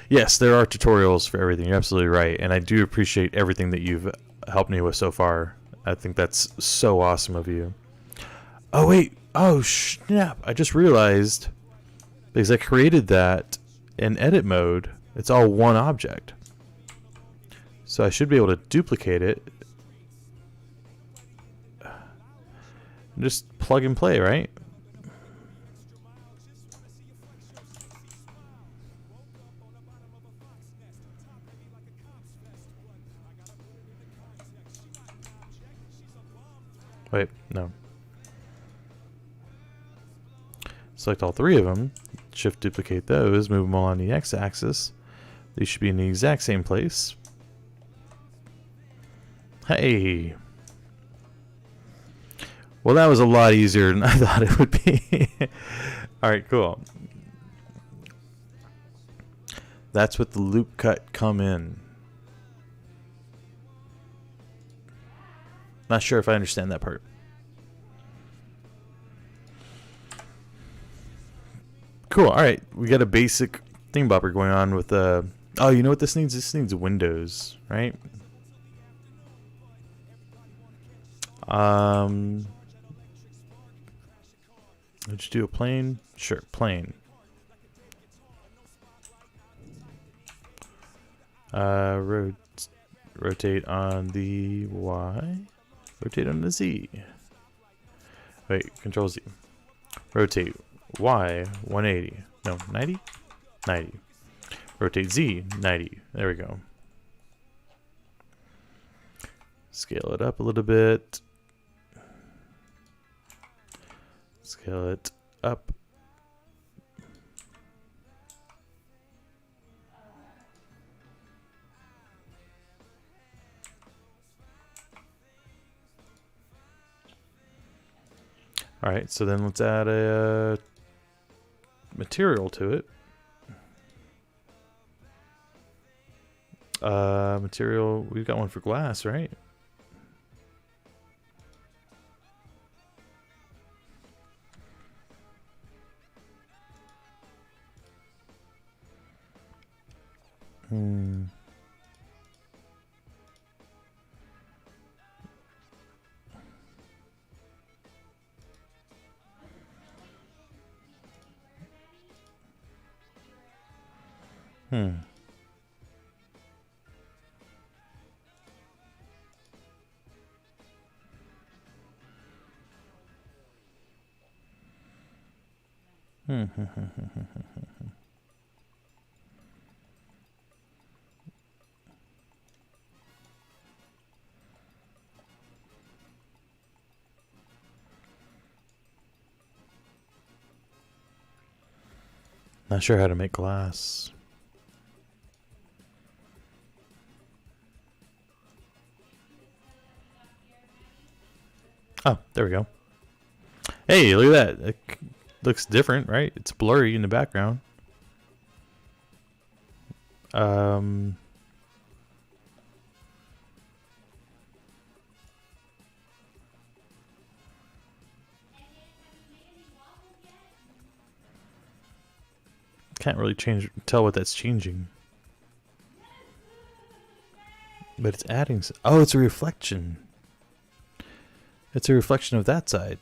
Yes, there are tutorials for everything. You're absolutely right. And I do appreciate everything that you've helped me with so far. I think that's so awesome of you. Oh, wait. Oh, snap. I just realized, because I created that in edit mode, it's all one object. So I should be able to duplicate it. Just plug and play, right? Wait, no. Select all three of them, shift duplicate those, move them all on the x-axis, These should be in the exact same place. Hey. Well, that was a lot easier than I thought it would be. Alright, cool. That's what the loop cut come in. Not sure if I understand that part. Cool. All right, we got a basic thingbopper going on with oh, you know what this needs? This needs windows, right? Let's do a plane. Sure, plane. Rotate on the Y. Rotate on the Z. Wait, Control Z. Rotate Y 180. No, 90? 90. Rotate Z 90. There we go. Scale it up a little bit. Scale it up. Alright, so then let's add a material to it. Material, we've got one for glass, right? Not sure how to make glass. Oh, there we go. Hey, look at that. It looks different, right? It's blurry in the background. Can't really tell what that's changing. But it's adding. Oh, it's a reflection. It's a reflection of that side.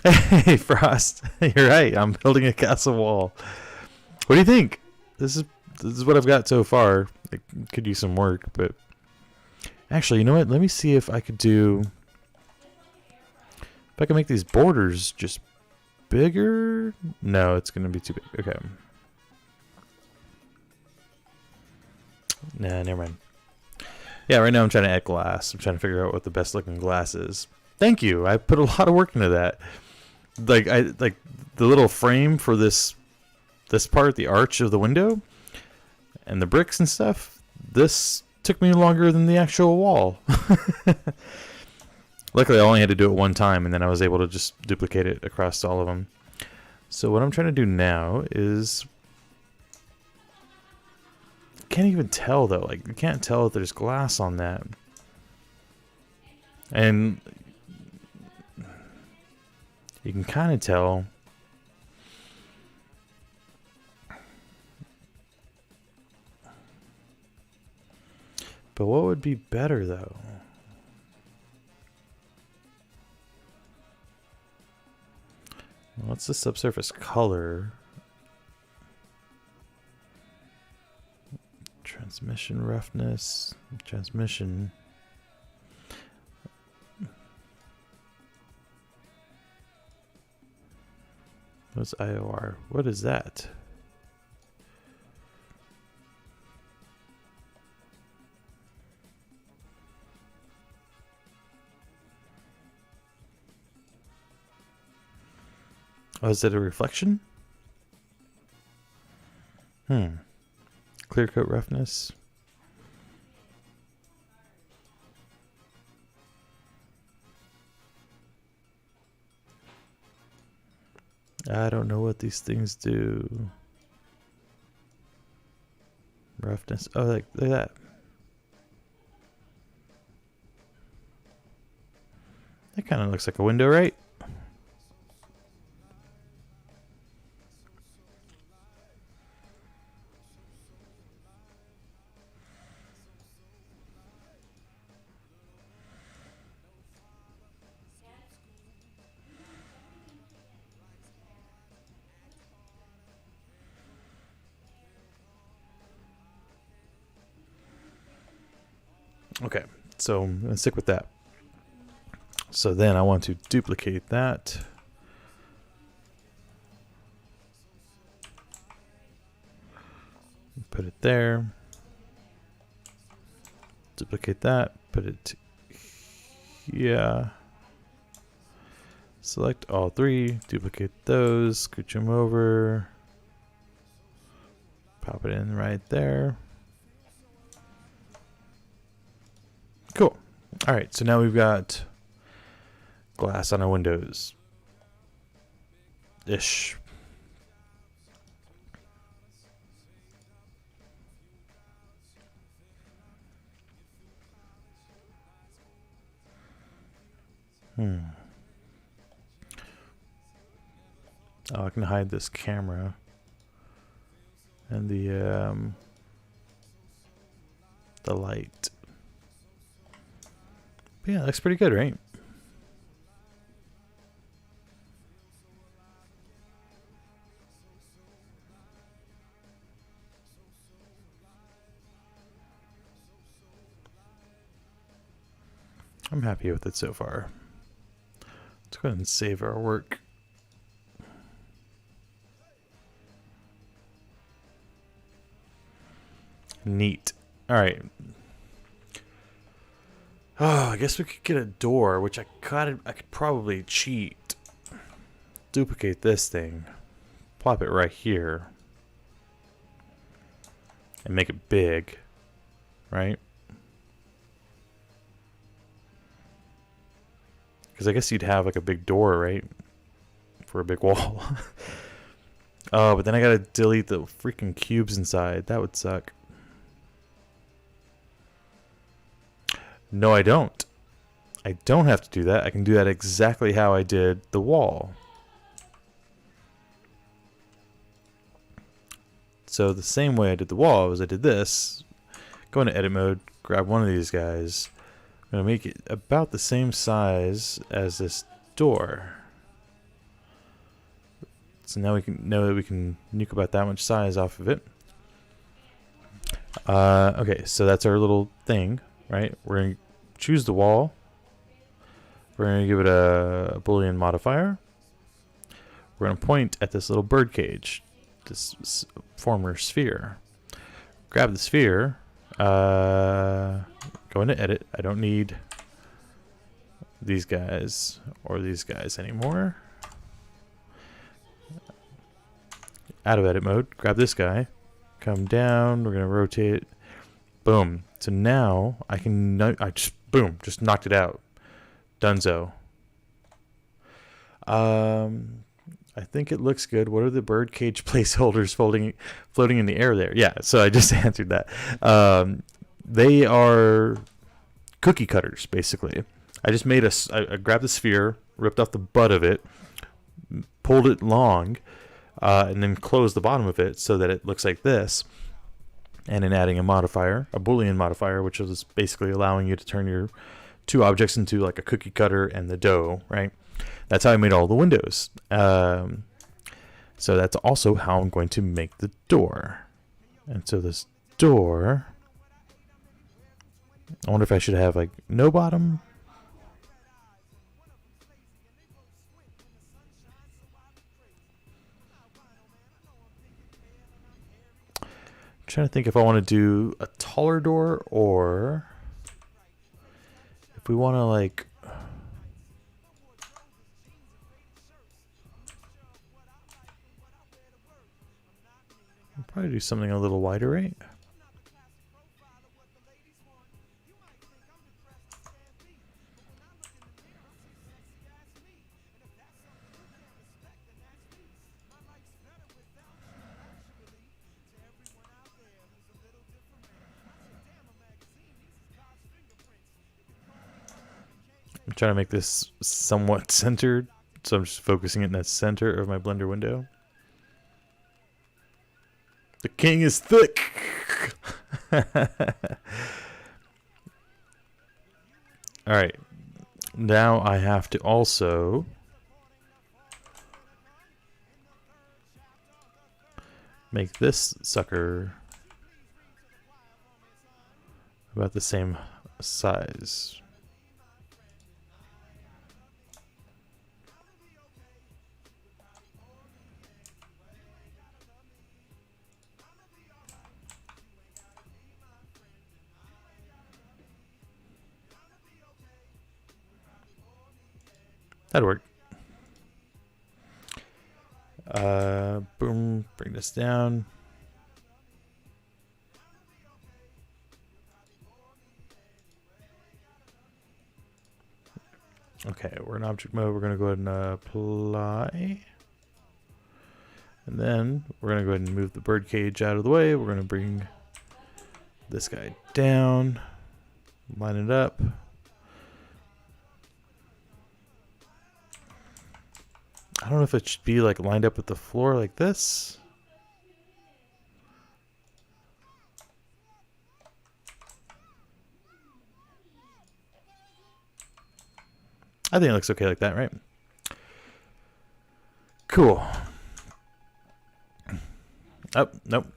Hey, Frost. You're right. I'm building a castle wall. What do you think? This is what I've got so far. It could use some work, but actually, you know what? Let me see if I could do. If I can make these borders just bigger. No, it's going to be too big. Okay. Nah, never mind. Yeah, right now I'm trying to add glass. I'm trying to figure out what the best looking glass is. Thank you. I put a lot of work into that. Like the little frame for this part, the arch of the window, and the bricks and stuff. This took me longer than the actual wall. Luckily, I only had to do it one time, and then I was able to just duplicate it across all of them. So what I'm trying to do now is, can't even tell though. Like, you can't tell if there's glass on that, and you can kind of tell. But what would be better though? What's the subsurface color? Transmission roughness. Transmission. What's IOR? What is that? Oh, is it a reflection? Clear coat roughness. I don't know what these things do. Roughness. Oh, look at that. That kind of looks like a window, right? Okay, so I'm going to stick with that. So then I want to duplicate that. Put it there. Duplicate that. Put it here. Select all three. Duplicate those. Scooch them over. Pop it in right there. Cool. All right, so now we've got glass on our windows. Ish. Oh, I can hide this camera and the light. But yeah, looks pretty good, right? I'm happy with it so far. Let's go ahead and save our work. Neat. All right. Oh, I guess we could get a door, which I could probably cheat. Duplicate this thing. Plop it right here. And make it big. Right? Because I guess you'd have like a big door, right? For a big wall. Oh, but then I gotta delete the freaking cubes inside. That would suck. No, I don't. I don't have to do that. I can do that exactly how I did the wall. So the same way I did the wall was I did this. Go into edit mode, grab one of these guys. I'm going to make it about the same size as this door. So now we can know that we can nuke about that much size off of it. Okay, so that's our little thing, right? We're going to choose the wall. We're going to give it a Boolean modifier. We're going to point at this little bird cage, this former sphere. Grab the sphere. Go into edit. I don't need these guys or these guys anymore. Out of edit mode. Grab this guy. Come down. We're going to rotate. Boom. So now I can, boom, just knocked it out. Dunzo. I think it looks good. What are the birdcage placeholders floating in the air there? Yeah, so I just answered that. They are cookie cutters, basically. I just made I grabbed the sphere, ripped off the butt of it, pulled it long, and then closed the bottom of it so that it looks like this. And then adding a modifier, a Boolean modifier, which is basically allowing you to turn your two objects into like a cookie cutter and the dough, right? That's how I made all the windows. So that's also how I'm going to make the door. And so this door, I wonder if I should have like no bottom. trying to think if I want to do a taller door or if we want to like we'll probably do something a little wider, right? I'm trying to make this somewhat centered, so I'm just focusing it in the center of my Blender window. The king is thick! Alright, now I have to also make this sucker about the same size. That'd work. Boom, bring this down. Okay, we're in object mode. We're going to go ahead and apply. And then we're going to go ahead and move the bird cage out of the way. We're going to bring this guy down, line it up. I don't know if it should be like lined up with the floor like this. I think it looks okay like that, right? Cool. Oh, nope.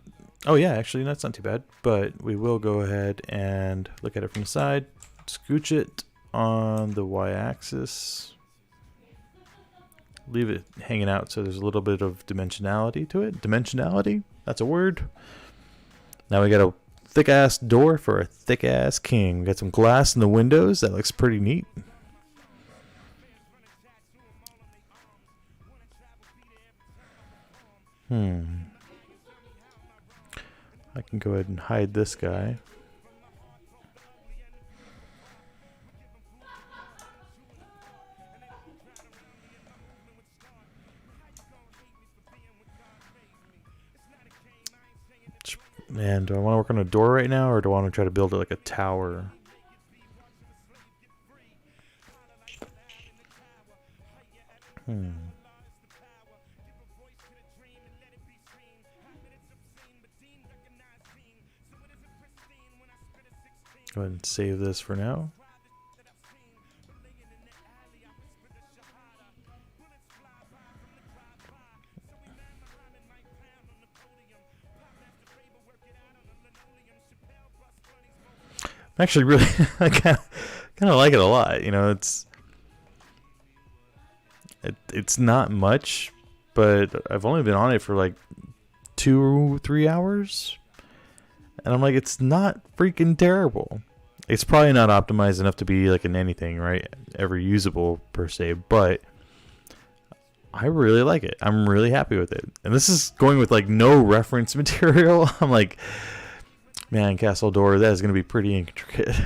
Oh yeah, actually that's not too bad. But we will go ahead and look at it from the side. Scooch it on the y-axis. Leave it hanging out so there's a little bit of dimensionality to it. Dimensionality? That's a word. Now we got a thick-ass door for a thick-ass king. We got some glass in the windows. That looks pretty neat. I can go ahead and hide this guy. Man, do I want to work on a door right now, or do I want to try to build it like a tower? Go ahead and save this for now. I'm actually really, I kind of like it a lot. You know, it's not much, but I've only been on it for like 2-3 hours, and I'm like, it's not freaking terrible. It's probably not optimized enough to be like in anything, right, ever usable per se, but I really like it. I'm really happy with it, and this is going with like no reference material. I'm like, man, castle door, that is going to be pretty intricate.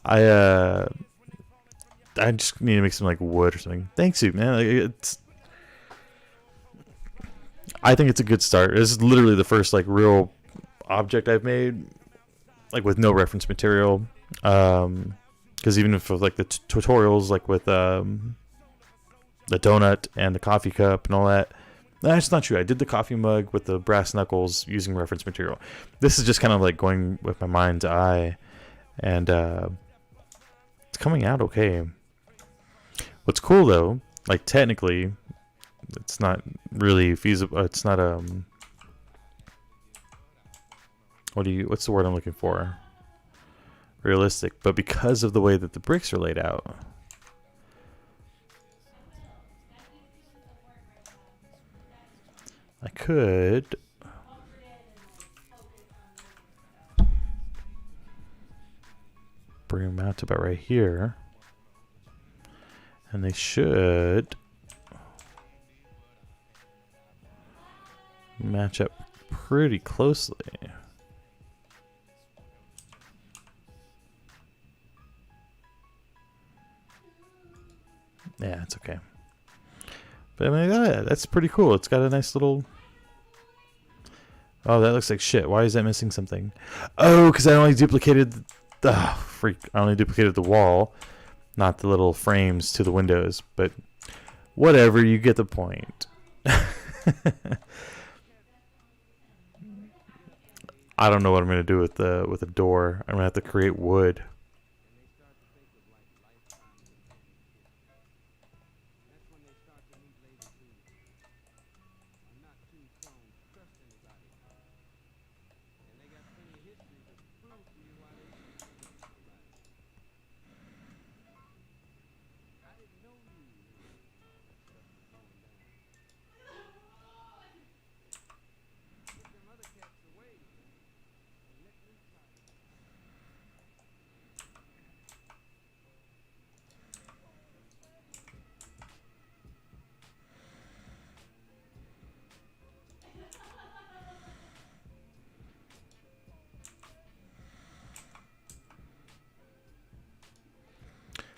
I just need to make some like wood or something. Thanks, you man. Like, I think it's a good start. This is literally the first like real object I've made, like with no reference material. Because even if like the tutorials, like with the donut and the coffee cup and all that. That's not true. I did the coffee mug with the brass knuckles using reference material. This is just kind of like going with my mind's eye, and it's coming out okay. What's cool though, like technically, it's not really feasible. It's not what's the word I'm looking for? Realistic, but because of the way that the bricks are laid out. I could bring them out to about right here. And they should match up pretty closely. Yeah, it's okay. But I mean, yeah, that's pretty cool. It's got a nice little... Oh, that looks like shit. Why is that missing something? Oh, because I only duplicated... freak. I only duplicated the wall, not the little frames to the windows. But whatever, you get the point. I don't know what I'm going to do with the door. I'm going to have to create wood.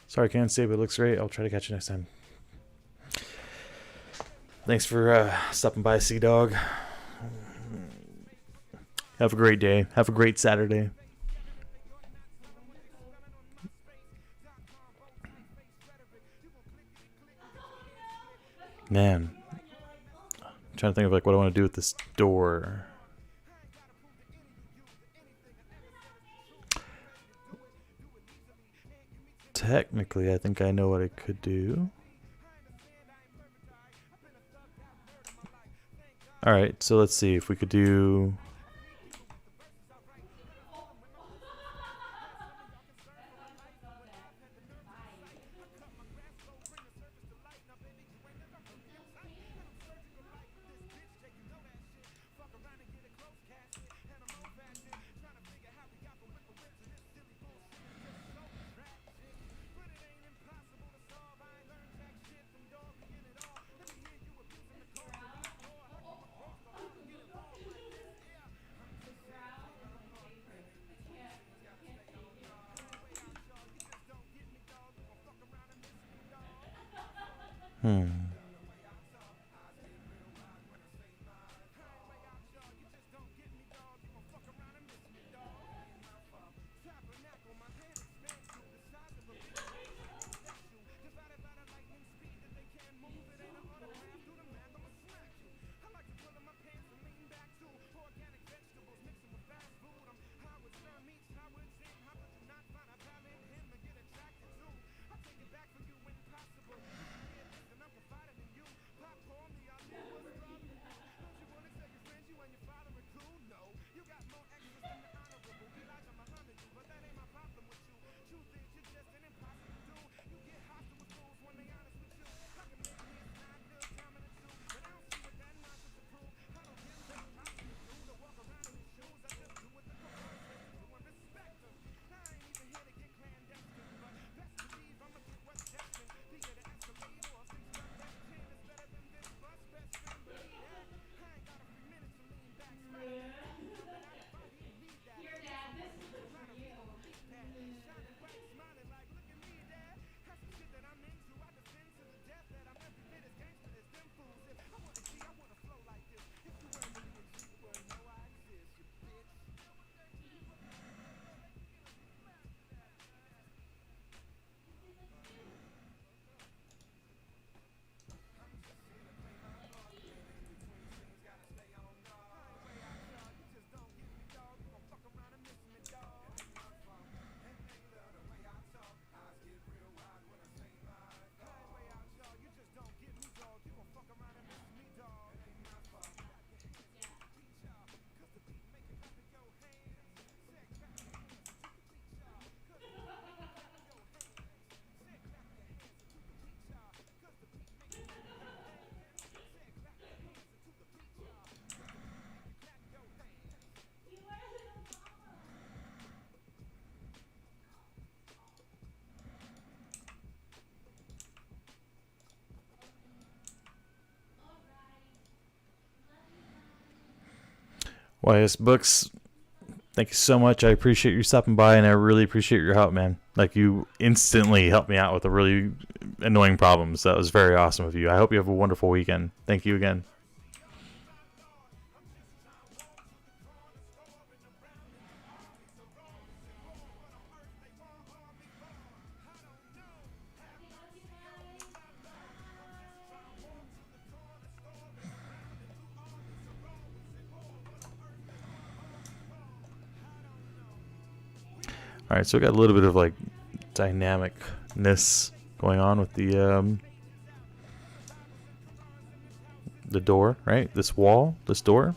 Sorry, I can't say, but it looks great. I'll try to catch you next time. Thanks for stopping by, Sea Dog. Have a great day. Have a great Saturday. Man, I'm trying to think of like what I want to do with this door. Technically, I think I know what I could do. Alright, so let's see if we could do... YS Books, thank you so much. I appreciate you stopping by, and I really appreciate your help, man. Like, you instantly helped me out with a really annoying problem. So that was very awesome of you. I hope you have a wonderful weekend. Thank you again. All right, so we got a little bit of like dynamicness going on with the door, right? This wall, this door.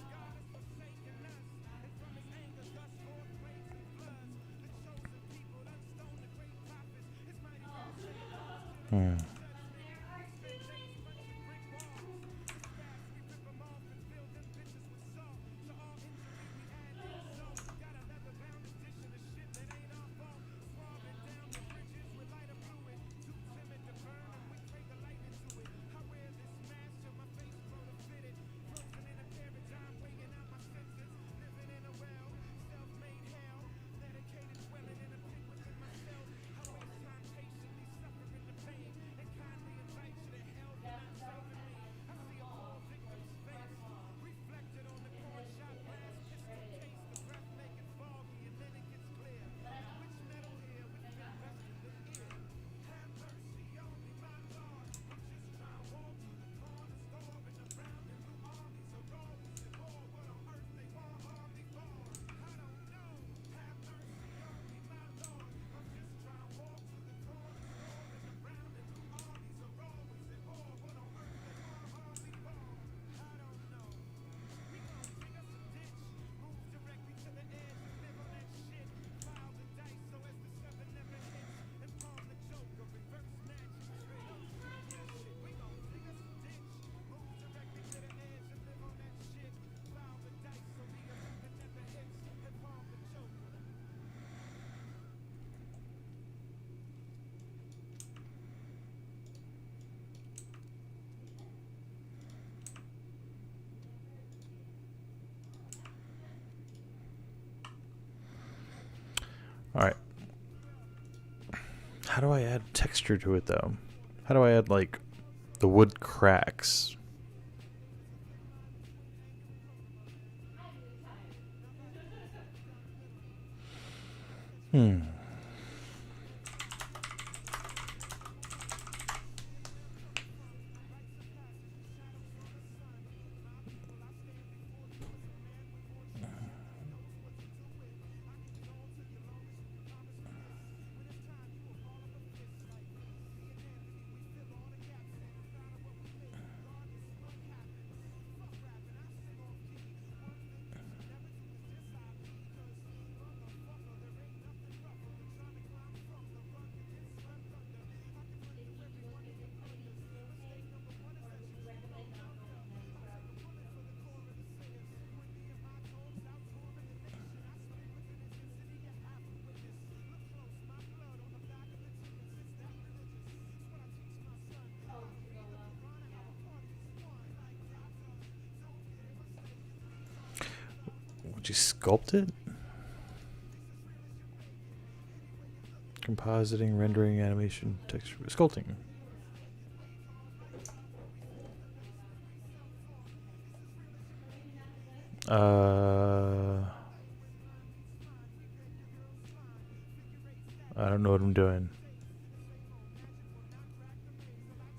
All right. How do I add texture to it, though? How do I add, like, the wood cracks? Would you sculpt it? Compositing, rendering, animation, texture, sculpting. I don't know what I'm doing.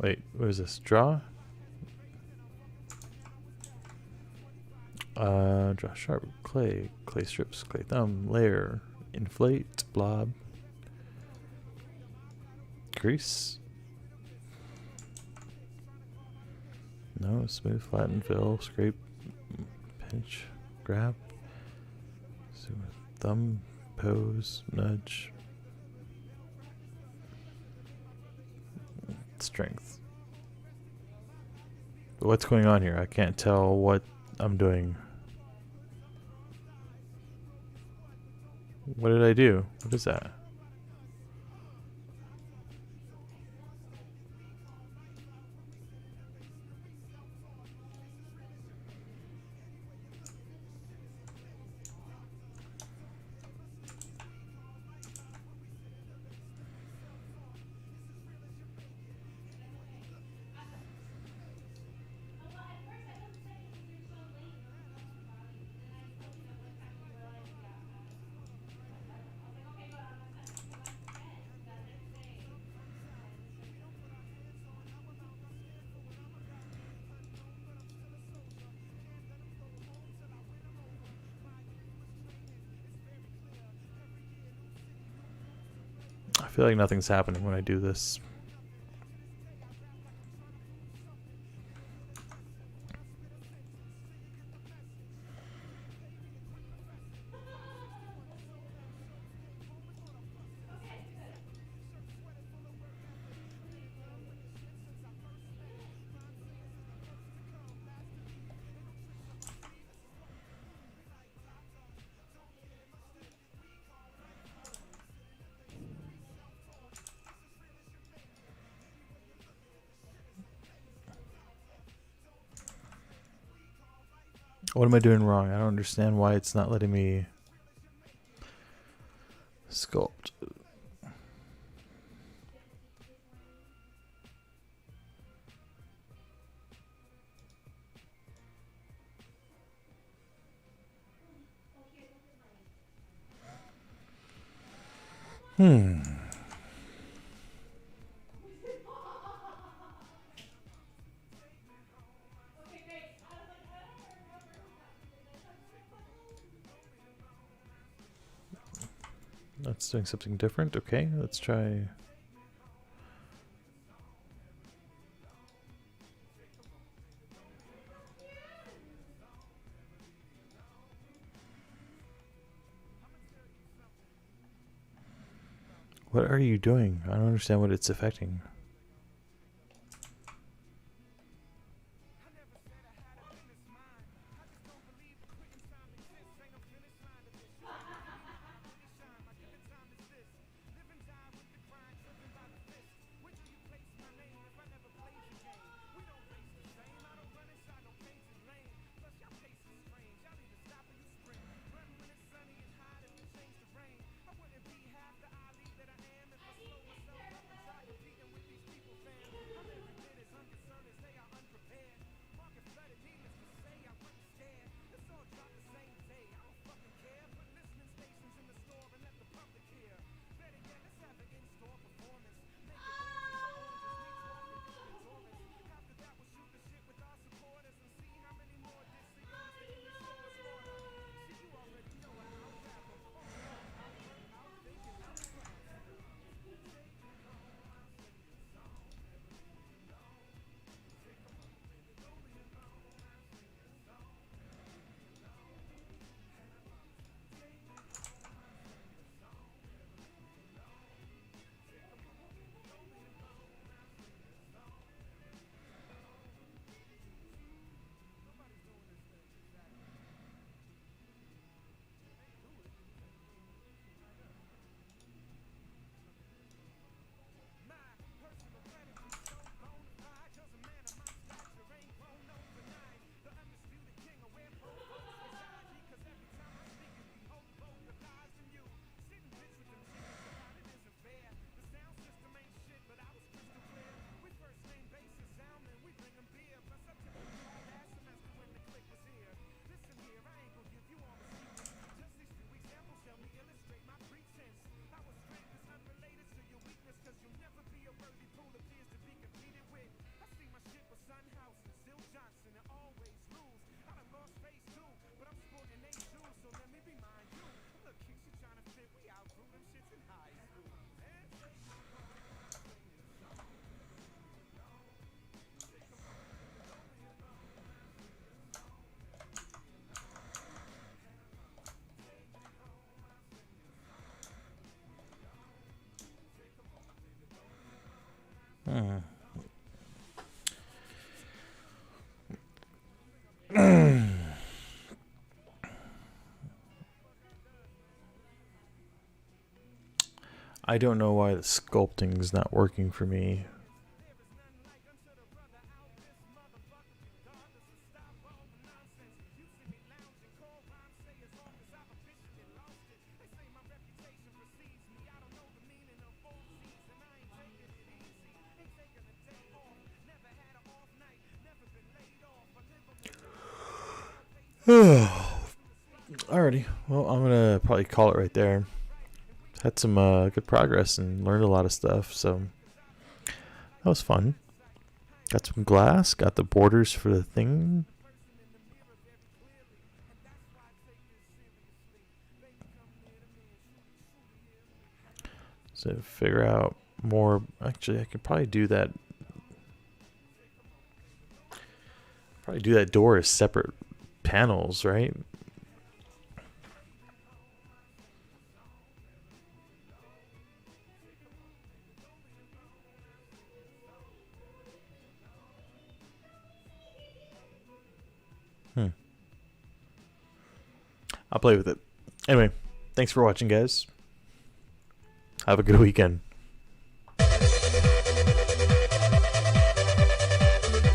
Wait, what is this? Draw? Draw sharp, clay strips, clay thumb, layer, inflate, blob, grease. No, smooth, flatten, fill, scrape, pinch, grab, zoom, thumb, pose, nudge, strength. What's going on here? I can't tell what I'm doing. What did I do? What is that? feel like nothing's happening when I do this. What am I doing wrong? I don't understand why it's not letting me sculpt. That's doing something different. Okay, let's try. What are you doing? I don't understand what it's affecting. I don't know why the sculpting is not working for me. Alrighty, well, I'm gonna probably call it right there. Had some good progress and learned a lot of stuff, so that was fun. Got some glass, got the borders for the thing. So figure out more. Actually, I could probably do that. Probably do that door as separate panels, right? I'll play with it. Anyway, thanks for watching, guys. Have a good weekend.